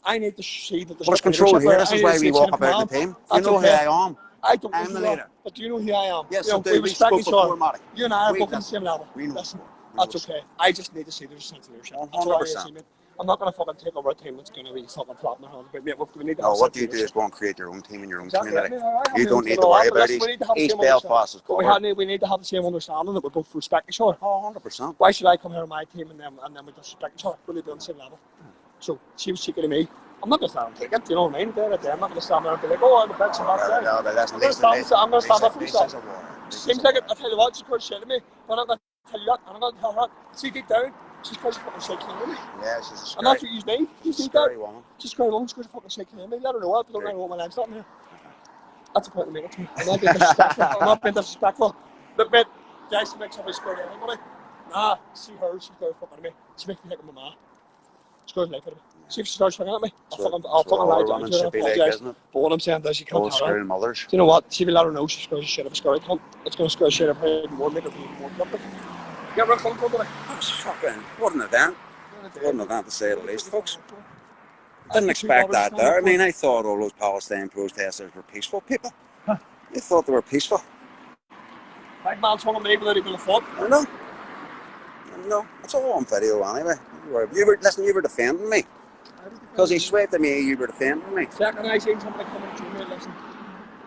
I need to see that there's what's control here? This is why we walk about the team. You know who I am. I don't know I'm the leader. But do you know who I am? Yes, you know, I do. We respect each other. You and I are both on the same level. Listen, that's okay. I just need to see there's a sense of leadership. 100%. I'm not going to fucking take over a team that's going to be fucking flapping their hands. We need to no, what you do is go and create your own team in your own community. You don't need to worry about East Belfast is covered. We need to have the same understanding that we both respect each other. Oh, 100%. Why should I come here on my team and then we just respect each other? We need to be on the same level. So she was speaking to me. I'm not going to stand and take it, you know what I mean? I'm not going to stand there and be like, oh, I'm the best of backside. No, but listen, I'm going to stand up for myself. Seems like it, I tell you what, she's going to say to me, but I'm going to tell you that, and I'm going to tell her, see deep down, she's going to fucking shake hands with me. Yeah, she's a scary, and that's what you mean. You see that? Woman. She's a scary woman, she's going to fucking shake hands with me. Let her know that, but don't let her know what my name's starting here. That's the point of making it to me. I'm not being disrespectful. I'm not being disrespectful. But mate, guys, she makes somebody scared of anybody. Nah, see her, she's going to fucking me. She makes me think of my ma. She's going to like it. See if she starts swinging at me, I'll fucking lie down to her and apologise. But what I'm saying is, you can't tell her. Mothers. Do you know what? See if you let her know she's going to shit of a scary cunt. It's going to scare shit of her even more, make her be even more grumpy. Get her a phone call today. That's fucking, what an event. What an event to say the least, folks. Didn't expect that there. I mean, I thought all those Palestine protesters were peaceful people. I thought they were peaceful. Big man told me that he could have fought. I know. No, it's all on video anyway. You were defending me. Because he swiped at me, you were defending me. Second, I seen somebody coming to me, listen.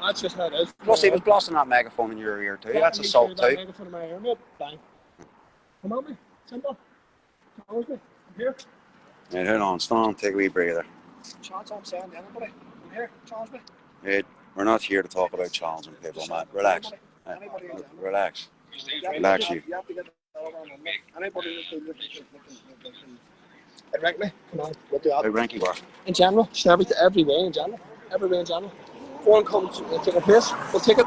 That's just how it is. Plus, he was blasting that megaphone in your ear too. That's assault too. That megaphone in my ear, mate. Bang. Come on me. Simple. Challenge me. I'm here. Right, hold on. Stand on. Take a wee breather. Chance I'm saying to anybody. I'm here. Challenge me. Right, we're not here to talk about challenging people, Matt. Relax. Relax. Relax you. You have to get that over on me. Anybody who's it rank me. Come on. We'll do that. How rank you are? In general. Just every way in general. Every way in general. One comes take a place. We'll take it.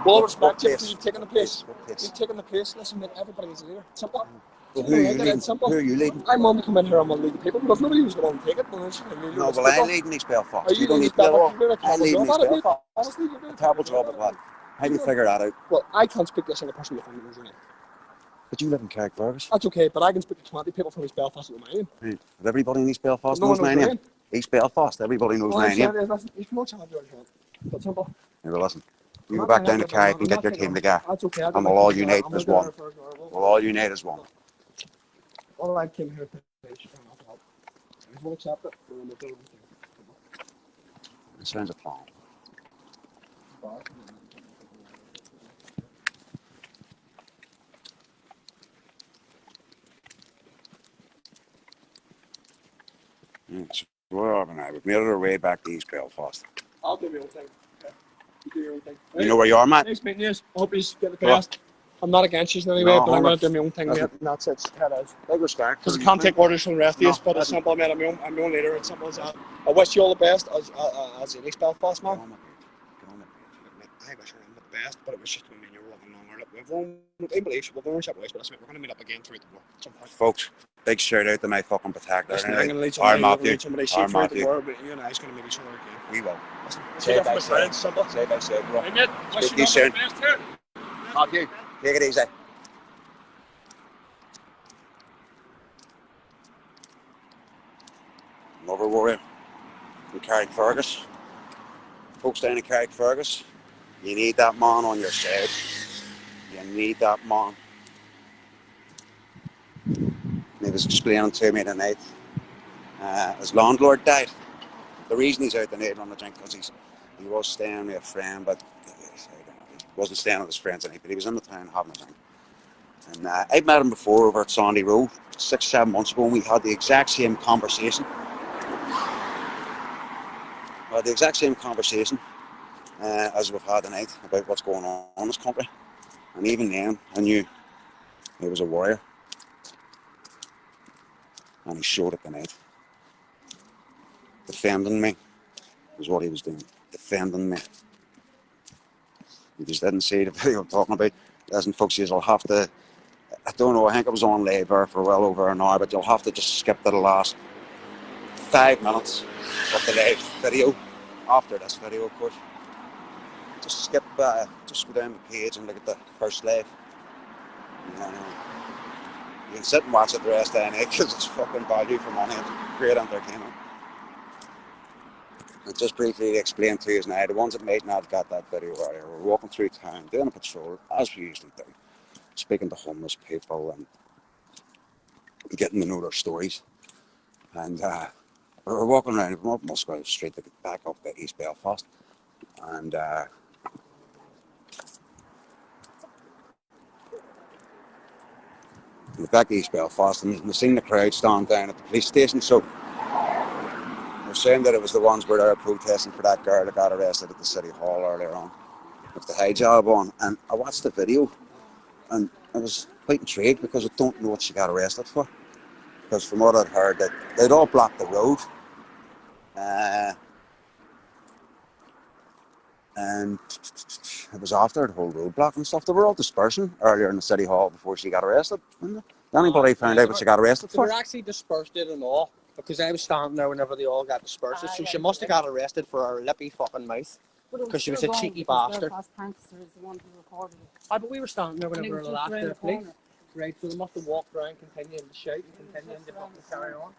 We'll respect you because you've taken the place. You've taken the place. Listen, mate, everybody is a leader. Simple. Well, who are you leading? I'm on to come in here and I'm lead the people because nobody was going to take it. No, well, I'm leading these Belfast. Are you leading these Belfast? I'm leading these Belfast. Honestly, you're doing a terrible job at that. How do you figure that out? Well, I can't speak to a single person who knows your name. But you live in Carrickfergus. That's okay, but I can speak to 20 people from East Belfast who know my name. Right. But everybody in East Belfast no knows my name. name. East Belfast, everybody knows my name. Listen, you can challenge your account. That's simple. Yeah, well, listen. You go back down to Carrick and get your team together. That's okay. And we'll all unite as one. We'll all unite as one. All I came here to say is you can't help. I just won't accept it. It sounds a plan. So where are we now? We've made it our way back to East Belfast. I'll do my own thing. Okay. You do your own thing. You know where you are, Matt? Nice meeting you. I hope you get the best. I'm not against you in any way, but I'm going to do my own thing, mate, and that's it. How it is. Big respect. Because I can't take orders from the rest of you, but it's simple, mate. I'm my own leader. It's simple as that. I wish you all the best as an East Belfast man. I wish you were the best, but it was just when you were walking along. I believe we've only shot ways, but we're going to meet up again throughout the war at some point. Folks, big shout out to my fucking protector. Listen, I'm going to lead somebody safe throughout the war, but you and I is going to meet each other again. We will. Say by side. Say by side, bro. Hey, mate. Speak to you soon. Matthew, take it easy. Another warrior from Carrickfergus. Folks down in Carrickfergus, you need that man on your side. You need that man. He was explaining to me tonight, his landlord died. The reason he's out tonight on the drink because he was staying with a friend, but he wasn't staying with his friends tonight, but he was in the town having a drink. And I'd met him before over at Sandy Road 6-7 months ago, and we had the exact same conversation. As we've had tonight about what's going on in this country. And even then, I knew he was a warrior. And he showed it tonight. Defending me is what he was doing. Defending me. You just didn't see the video I'm talking about. Listen, folks, you'll have to, I don't know, I think it was on labour for well over an hour, but you'll have to just skip to the last 5 minutes of the live video. After this video, of course. Just skip, just go down the page and look at the first live. You can sit and watch it the rest of the night because it's fucking value for money and great entertainment. And just briefly explain to you now, the ones that might not got that video earlier, we're walking through town, doing a patrol, as we usually do, speaking to homeless people and getting to know their stories. And we're walking around from up Musgrave Street to get back up to East Belfast. And we're back to East Belfast and we've seen the crowd stand down at the police station. So we're saying that it was the ones where they were protesting for that girl that got arrested at the City Hall earlier on with the hijab on. And I watched the video and I was quite intrigued because I don't know what she got arrested for. Because from what I'd heard, that they'd all blocked the road. And it was after the whole roadblock and stuff. They were all dispersing earlier in the City Hall before she got arrested. Did anybody find out what she got arrested for? They were actually dispersed it and all. Because I was standing there whenever they all got dispersed. So she must have got arrested for her lippy fucking mouth. Because she was a cheeky bastard. But we were standing there whenever we were after the police. Right, so they must have walked around continuing to shout and continuing to fucking carry on.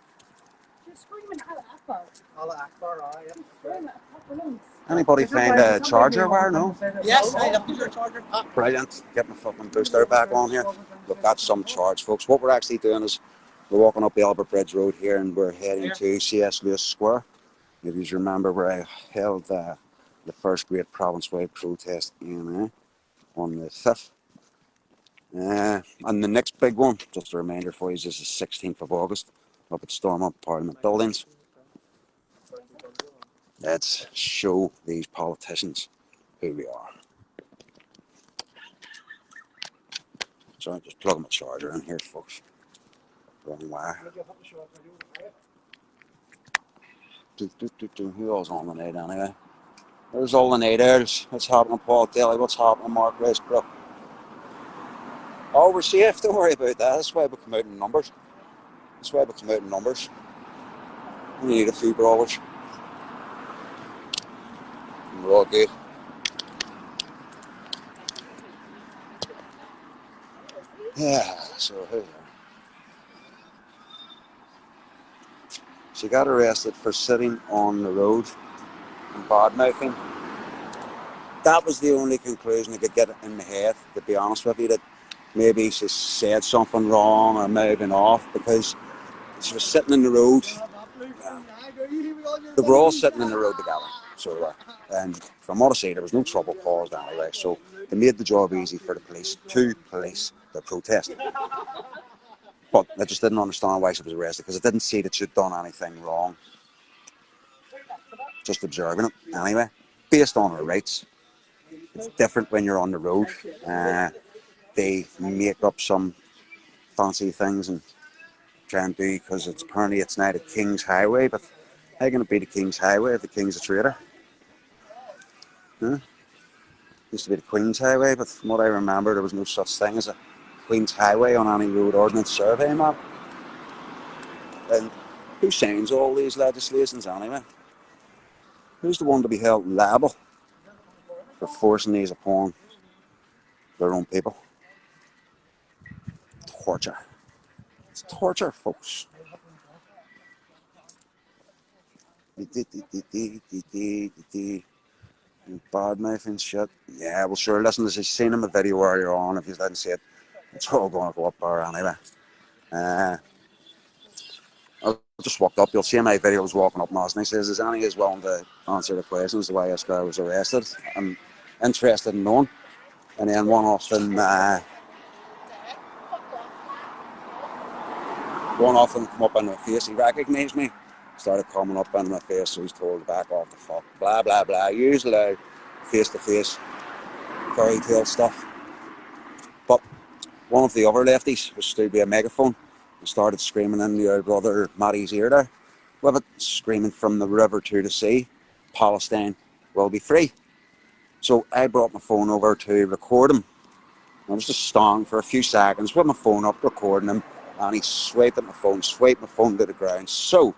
You're screaming Allah Akbar. Allah Akbar, yeah. Screaming at top of lungs. Anybody find a charger wire? No? Yes, I left your charger. Brilliant. Get my fucking booster back on here. Look, that's some charge, folks. What we're actually doing is we're walking up the Albert Bridge Road here and we're heading to C.S. Lewis Square. If you remember where I held the first great province-wide protest in on the 5th. And the next big one, just a reminder for you, is the 16th of August up at Stormont Parliament Buildings. Let's show these politicians who we are. So I'm just plugging my charger in here, folks. Wrong wire. Who else on the night anyway? There's all the nighters. What's happening, Paul Daly? What's happening, Mark Racebrook? Oh, we're safe. Don't worry about that. That's why we come out in numbers. That's why we come out in numbers. We need a few brawlers. And we're all good. Yeah, so here we are. She got arrested for sitting on the road and bad-mouthing. That was the only conclusion I could get in my head, to be honest with you, that maybe she said something wrong or may have been off, because she was sitting in the road. They were all sitting in the road together, so they were. And from what I say, there was no trouble caused anyway, so they made the job easy for the police to police the protest. But I just didn't understand why she was arrested, because I didn't see that she'd done anything wrong. Just observing it anyway, based on her rights. It's different when you're on the road. They make up some fancy things and try and do, because apparently it's now the King's Highway, but how can it be the King's Highway if the King's a traitor? Huh? Used to be the Queen's Highway, but from what I remember, there was no such thing as a Queen's Highway on any road ordnance survey map. And who signs all these legislations anyway? Who's the one to be held liable for forcing these upon their own people? Torture. It's torture, folks. Bad mouth and shit. Yeah, well, sure, listen, as I seen in the video earlier on, if you didn't see it, it's all going to go up there anyway. I just walked up. You'll see in my video, I was walking up now, and he says, is any as willing to answer the questions the way this guy was arrested? I'm interested in knowing. And then one off them come up in my face. He recognised me, started coming up in my face, so he's told to back off the fuck. Blah, blah, blah. Usually face-to-face fairy tale stuff. But one of the other lefties was stood by a megaphone and started screaming in your brother Matty's ear there, with it, screaming from the river to the sea, Palestine will be free. So I brought my phone over to record him. I was just standing for a few seconds with my phone up, recording him, and he swiped at my phone, swiped my phone to the ground. So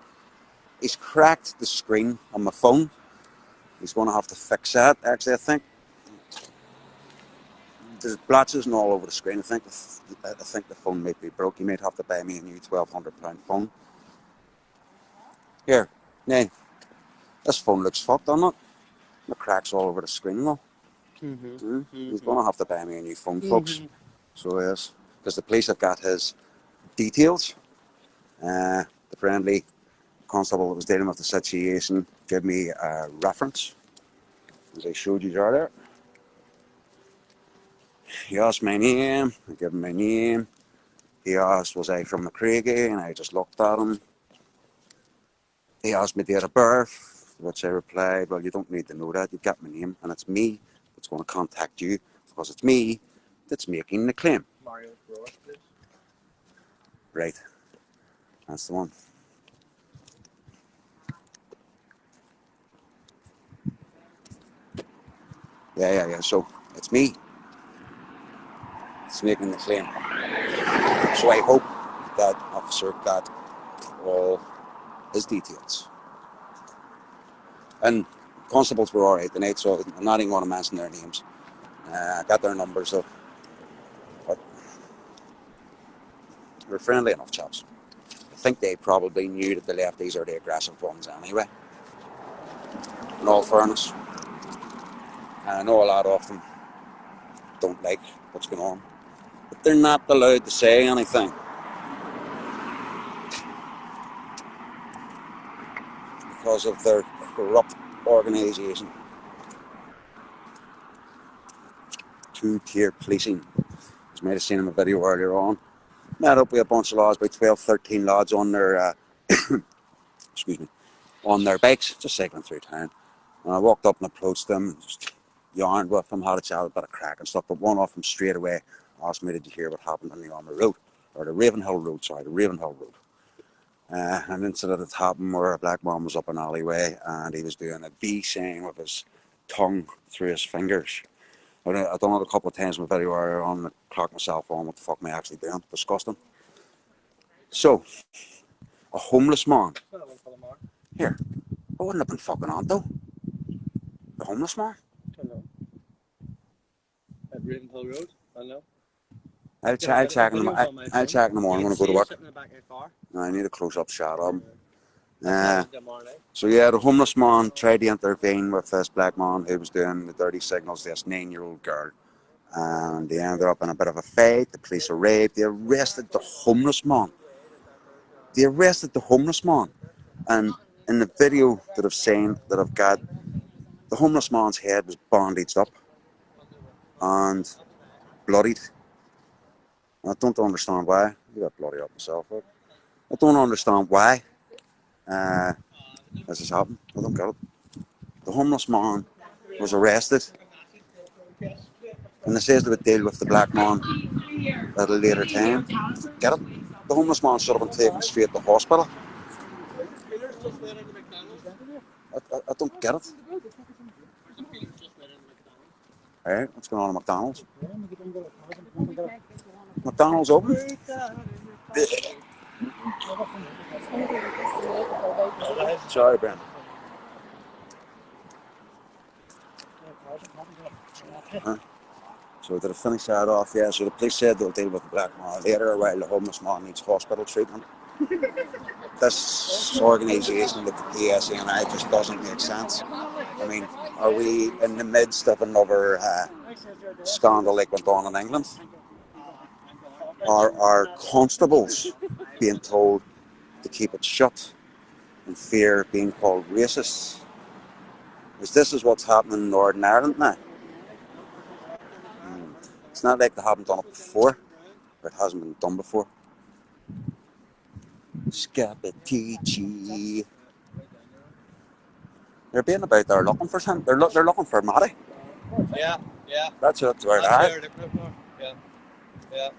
he's cracked the screen on my phone. He's going to have to fix that. Actually, I think there's blotches and all over the screen. I think the phone might be broke. You might have to buy me a new £1,200 phone. Here, now, this phone looks fucked, doesn't it? The cracks all over the screen, though. He's going to have to buy me a new phone, folks. So yes, because the police have got his details. The friendly constable that was dealing with the situation gave me a reference, as I showed you earlier. He asked my name, I gave him my name. He asked, was I from McCraigie, and I just looked at him. He asked me date of birth, which I replied, well, you don't need to know that, you've got my name, and it's me that's going to contact you, because it's me that's making the claim. Right, that's the one. Yeah, so it's me that's making the claim. So I hope that officer got all his details. And constables were alright tonight, so I'm not even going to mention their names. I got their numbers, so but we're friendly enough chaps. think they probably knew that the lefties are the aggressive ones anyway. In all fairness. And I know a lot of them don't like what's going on. But they're not allowed to say anything. Because of their corrupt organisation. Two-tier policing. As you might have seen in the video earlier on. Met up with a bunch of lads, about 12, 13 lads on their excuse me, on their bikes, just cycling through town. And I walked up and approached them and just yarned with them, had a chat about a crack and stuff, but one of them straight away asked me, did you hear what happened on the Armour Road? Or the Ravenhill Road, sorry, the Ravenhill Road. An incident had happened where a black man was up an alleyway and he was doing a V sign with his tongue through his fingers. I've done it a couple of times in the video earlier on and I clocked myself on what the fuck am I actually doing. Disgusting. So, a homeless man. Here, I wouldn't have been fucking on though. The homeless man? I don't know. At Ravenhill Road? I don't know. I'll check in the morning. I'm going to go to work. In the back of your car. I need a close-up shot of him. So yeah, the homeless man tried to intervene with this black man who was doing the dirty signals to this 9-year-old girl. And they ended up in a bit of a fight. The police arrived. They arrested the homeless man. And in the video that I've seen, that I've got, the homeless man's head was bandaged up and bloodied. I don't understand why. You got bloody up myself. Look. I don't understand why this has happened. I don't get it. The homeless man was arrested, and they says they would deal with the black man at a later time. Get it? The homeless man should have been taken straight to hospital. I don't get it. Hey, what's going on at McDonald's? McDonald's open? Sorry, Ben. So did I finish that off? Yeah, so the police said they'll deal with the black man later while the homeless man needs hospital treatment. This organisation with the PSNI just doesn't make sense. I mean, are we in the midst of another scandal like went on in England? Are constables being told to keep it shut in fear of being called racist? Because this is what's happening in Northern Ireland now. It's not like they haven't done it before, or it hasn't been done before. Scabba-TG. They're being about there looking for something. They're looking for Matty. Yeah. That's it. Right. Yeah. Yeah.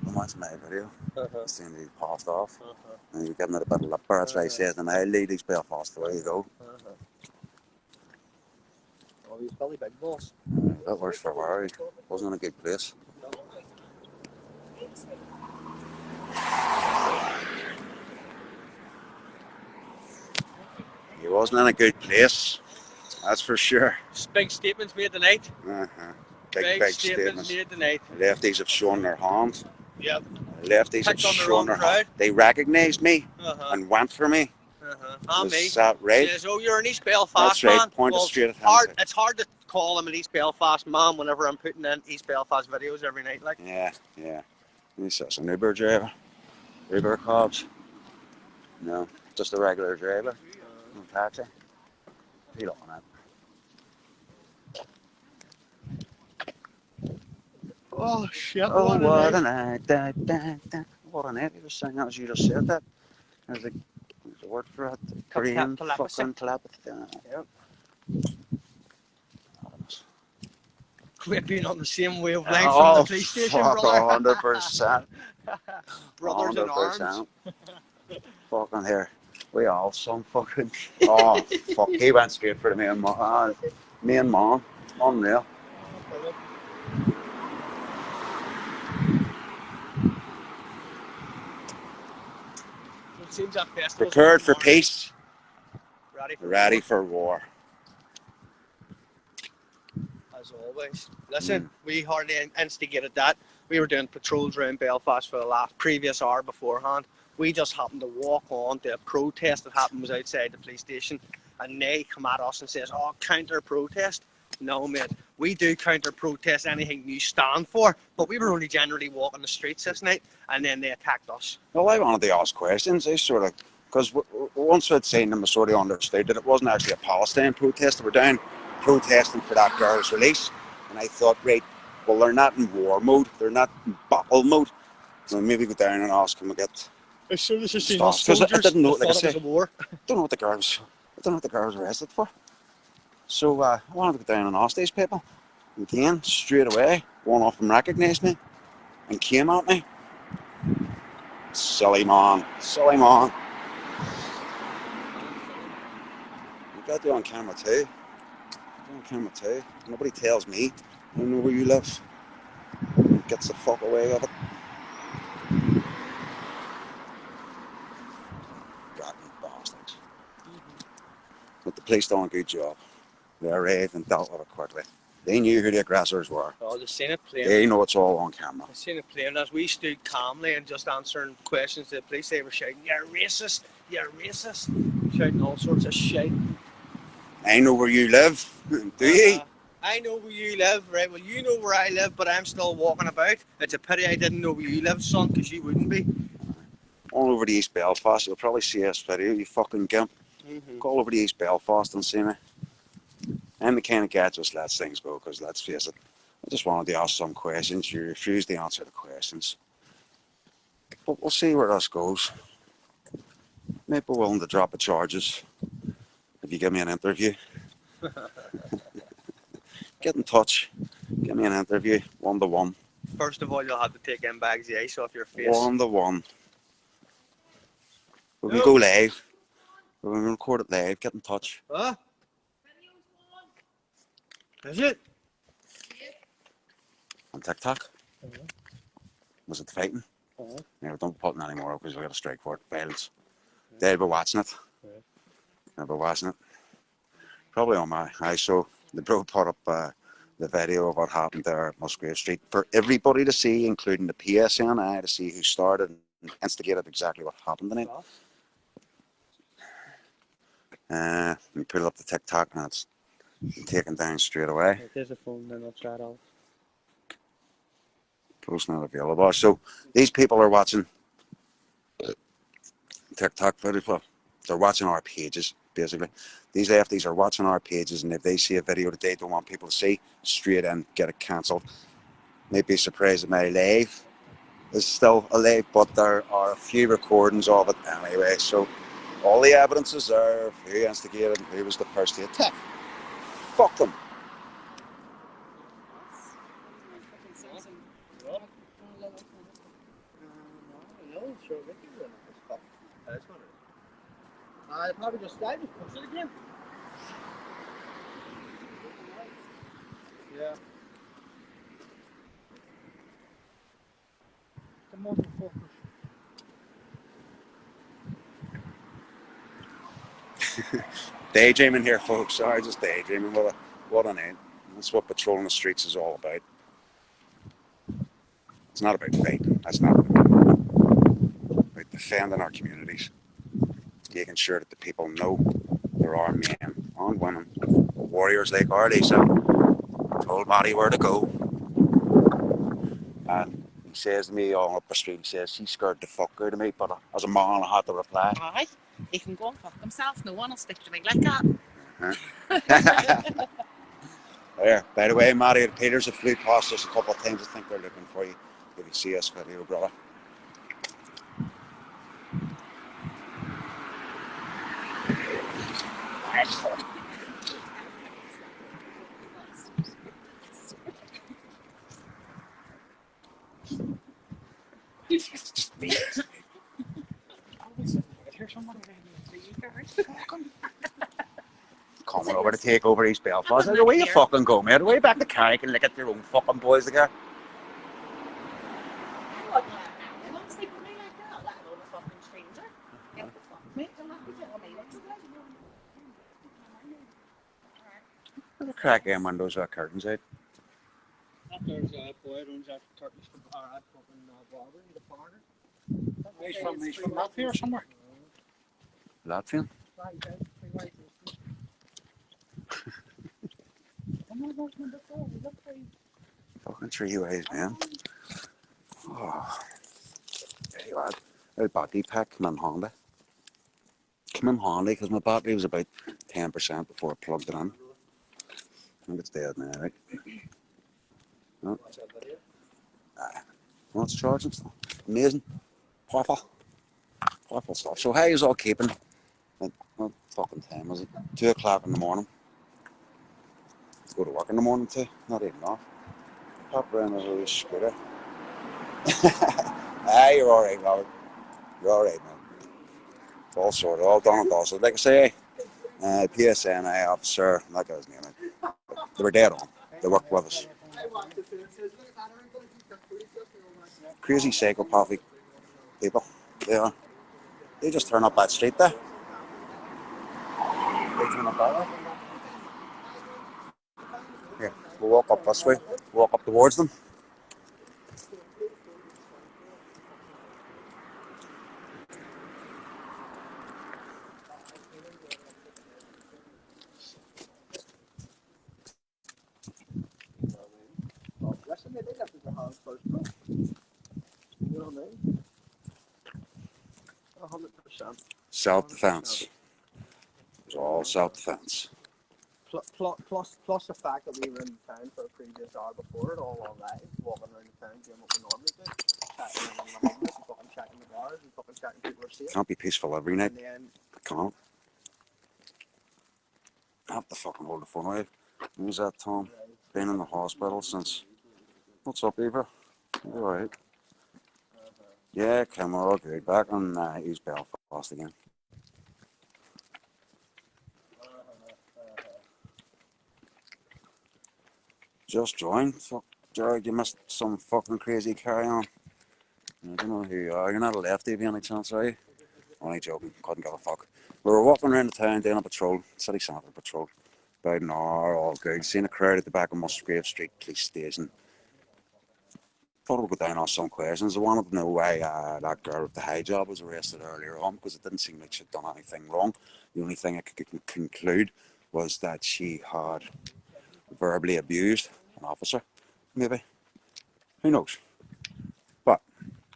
I'm watching my video. Seeing he passed off. And you're giving it a bit of lip bar. That's why he says, and I ladies Belfast, there you go. Oh, he's Billy Big Boss. That works for where he wasn't in a good place. He wasn't in a good place. That's for sure. Big statements made tonight. Big statements made tonight. Lefties have shown their hand. Yep. Lefties have shown their hand. They recognised me and went for me. Is that right? Says, oh, you're an East Belfast That's right. man. Pointed straight at him. It's hard to call him an East Belfast man whenever I'm putting in East Belfast videos every night. Like. Yeah. He's just an Uber driver. Uber cabs. No, just a regular driver. No taxi. He looking at. Oh shit! Oh, what a night! What a night! You just sang that as you just said that. There's a word for it. Korean fucking telepathy. Yep. We've been on the same wavelength from the police station, brother. 100%. Brothers in arms. Fucking here. We all some fucking. Oh, fuck. He went straight for me and mom. Me and mom. Unreal. Prepared for peace. Ready for war. As always. Listen, we hardly instigated that. We were doing patrols around Belfast for the previous hour beforehand. We just happened to walk on to a protest that happened was outside the police station, and they come at us and says, "Oh, counter protest." No, mate, we do counter protest anything you stand for, but we were only generally walking the streets this night, and then they attacked us. Well, I wanted to ask questions. I sort of, because once I'd seen them, I sort of understood that it wasn't actually a Palestine protest. They were down protesting for that girl's release, and I thought, right, well, they're not in war mode, they're not in battle mode. So maybe go down and ask them to get. As soon as I seen stuff, us soldiers, I didn't know, I like I thought it was say, a war. I don't know what the girl was arrested for. So I wanted to go down and ask these people. And again, straight away, one of them recognised me and came at me. Silly man, silly man. You got to do on camera too. On camera too. Nobody tells me. I don't know where you live. Gets the fuck away with it. Goddamn bastards. But the police done a good job. They arrived and dealt with it quickly. They knew who the aggressors were. Oh, they seen it plain. They know it's all on camera. I seen it plain. As we stood calmly and just answering questions to the police, they were shouting, "You're racist! You're racist!" Shouting all sorts of shit. I know where you live. Do you? I know where you live, right? Well, you know where I live, but I'm still walking about. It's a pity I didn't know where you live, son, because you wouldn't be. All over the East Belfast, you'll probably see this video, you fucking gimp. Go all over the East Belfast and see me. I'm the kind of guy that just lets things go, because let's face it, I just wanted to ask some questions. You refused to answer the questions. But we'll see where this goes. Maybe we're willing to drop the charges if you give me an interview. Get in touch. Give me an interview, 1-to-1. First of all, you'll have to take them bags the ice off your face. 1-to-1. We can go live. We can record it live. Get in touch. Huh? Is it? On TikTok. Was it fighting? No, don't put it anymore because we got a strike for it. Violence. They'll be watching it. They'll be watching it. Probably on my ISO. The bro put up the video of what happened there at Musgrave Street for everybody to see, including the PSNI, to see who started and instigated exactly what happened tonight. We put it up to TikTok and it's taken down straight away. There's a phone, then I'll try it out. Post not available. So these people are watching TikTok video. They're watching our pages, basically. These lefties are watching our pages, and if they see a video that they don't want people to see, straight in, get it cancelled. They'd be surprised that my live is still alive, but there are a few recordings of it anyway. So all the evidence is there of who instigated and who was the first to attack. Fuck them. I probably just died and push it again. Yeah. The motherfuckers. Daydreaming here, folks. Sorry, just daydreaming. What a night. That's what patrolling the streets is all about. It's not about fighting. That's not about defending our communities. Making sure that the people know there are men and women, warriors like our Lisa, told Maddie where to go. And he says to me all up the street, he says, she scared the fuck out of me, but as a man I had to reply. Aye, he can go and fuck himself. No one will stick to me like that. There, by the way, Maddie, the Peters have flew past us a couple of times. I think they're looking for you. If you see us video, brother. Just me. Coming over to take over East Belfast. I go, where you fucking go, mate? Way back to Carrick and look at your own fucking boys again. Crack in windows with curtains out. There's a boy runs out Turkish fucking barber in the corner. He's from Latvia or somewhere. Latvian? Fucking 3 ways, man. Oh, tell you what, our battery pack came in handy. Came in handy because my battery was about 10% before I plugged it in. I think it's dead now, right? No. Well, it's charging. Amazing. Powerful. Powerful stuff. So how is all keeping? What fucking time is it? 2 o'clock in the morning. Go to work in the morning too. Not even off. Pop around with a little scooter. Ah, you're alright, Robert. You're alright, man. All sorted, all done and dusted. Like I say, PSNI officer, that guy's name. They were dead on. They worked with us. Crazy psychopathic people. They are. They just turn up that street there. They turn up that way. Here, we'll walk up this way. Walk up towards them. Listen, they left their hands first, bro. You know what I mean? 100%. Self-defense. It's all self-defense. Plus the fact that we were in town for a previous hour before it, all online, walking around the town doing what we normally do, chatting on the homeless and fucking checking the bars and fucking checking people are safe. Can't be peaceful every night. And then, Can't. I have to fucking hold the phone away. Who's that, Tom? Been in the hospital since. What's up, Eva? You alright? Yeah, Kim, we're all good. Back on East Belfast again. Just joined. Fuck, Jared, you missed some fucking crazy carry on. I don't know who you are. You're not a lefty by any chance, are you? Only joking. Couldn't give a fuck. We were walking around the town doing a patrol, city centre patrol. About an hour, all good. Seen a crowd at the back of Musgrave Street Police Station. Thought we'd go down on some questions. I wanted to know why that girl with the high job was arrested earlier on, because it didn't seem like she'd done anything wrong. The only thing I could conclude was that she had verbally abused an officer, maybe. Who knows? But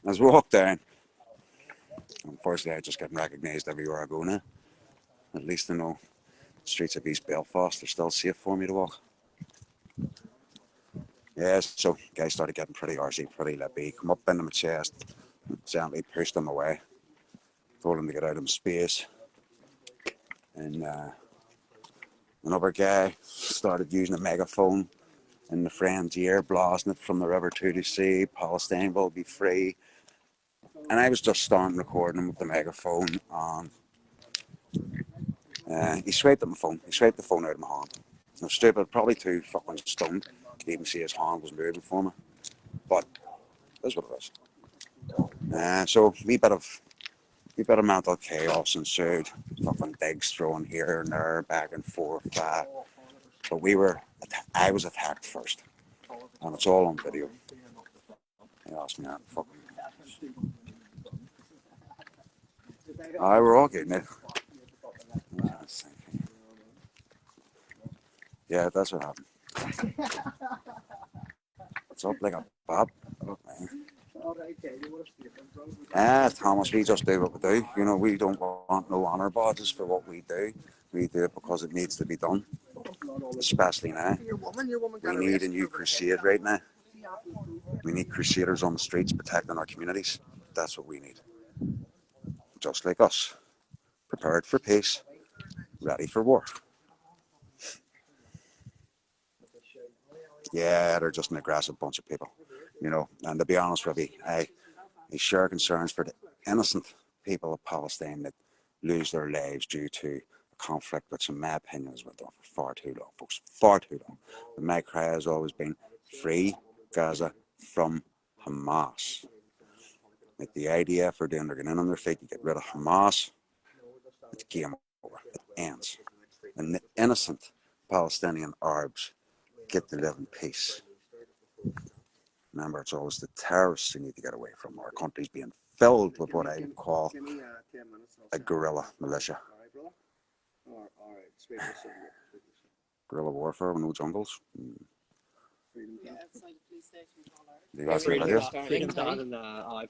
as we walk down, unfortunately I just get recognised everywhere I go now. At least I know the streets of East Belfast are still safe for me to walk. Yeah, so guys started getting pretty arsey, pretty lippy, come up into my chest, gently pushed him away, told him to get out of my space. And another guy started using a megaphone in the friend's ear, blasting it from the river to the sea, Palestine will be free. And I was just standing recording him with the megaphone, and he swiped at my phone. He swiped the phone out of my hand. I was stupid, probably too fucking stoned to even see his hand was moving for me. But that's what it is. So wee bit of mental chaos ensued. Fucking digs thrown here and there, back and forth. But I was attacked first, and it's all on video. He asked me that fucking. We're all getting it. Yeah, that's what happened. What's up, like a Bob? Look, man. Thomas, we just do what we do. You know, we don't want no honour badges for what we do. We do it because it needs to be done. Especially now. We need a new crusade right now. We need crusaders on the streets protecting our communities. That's what we need. Just like us. Prepared for peace. Ready for war. Yeah, they're just an aggressive bunch of people. You know, and to be honest with you, I share concerns for the innocent people of Palestine that lose their lives due to a conflict which, in my opinion, has went on for far too long, folks. Far too long. And my cry has always been free Gaza from Hamas. Like the IDF are doing, they're getting in on their feet. You get rid of Hamas, it's game over. It ends. And the innocent Palestinian Arabs get to live in peace. Remember, it's always the terrorists who need to get away from. Our country's being filled with what I would call a guerrilla militia. Guerrilla warfare with no jungles. You guys see videos? Freedom Dan and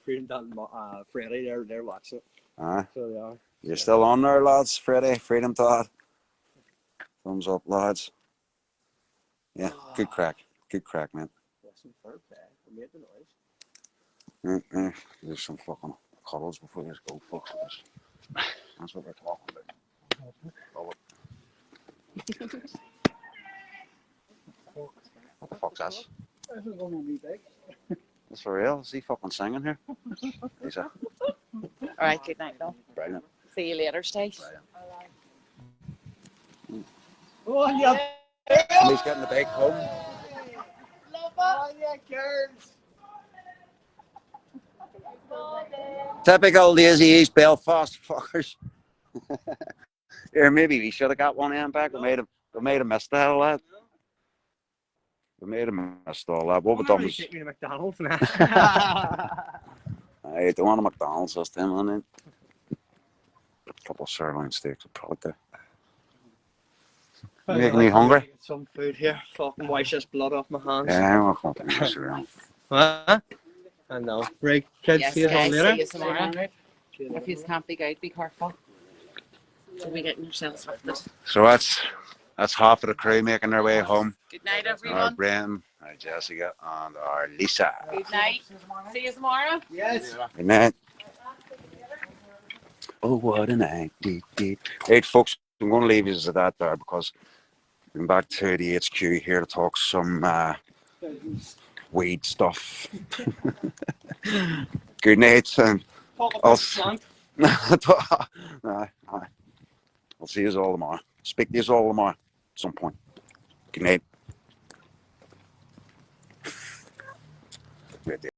Freedom Dan and Freddie, they're watching it. Aye. So they are. You're still on there, lads. Freddie, Freedom Todd. Thumbs up, lads. Yeah, good crack. Good crack, man. There's some fucking cuddles before this go, folks. That's what we're talking about. What the fuck's that? This is one of me big. That's for real? Is he fucking singing here? He's a... Alright, good night, though. Brilliant. See you later, Steve. Oh, yeah. And he's getting the bike home. Oh, yeah, girls. Typical lazy East Belfast fuckers. Here, maybe we should have got one in back. We made him miss the hell of that. We made him miss all that. What we done was... Take me to McDonald's now. I don't want a McDonald's this time, on it. A couple of sirloin steaks would probably do. Making me hungry? Some food here. Fucking wash this blood off my hands. Yeah, I'm not going to be around. Huh? I know. Right, kids, Yes, see you all guys, later. see you tomorrow. If you can't be out, be careful. You'll be getting yourselves lifted. So that's half of the crew making their way home. Good night, Our everyone. Brenton, our Jessica, and our Lisa. Good night. See you tomorrow. Yes. Good night. Oh, what a night. Right, folks, I'm going to leave you at that there because I'm back to the HQ here to talk some weed stuff. Good night, and I'll see you all tomorrow. Speak to you all tomorrow at some point. Good night.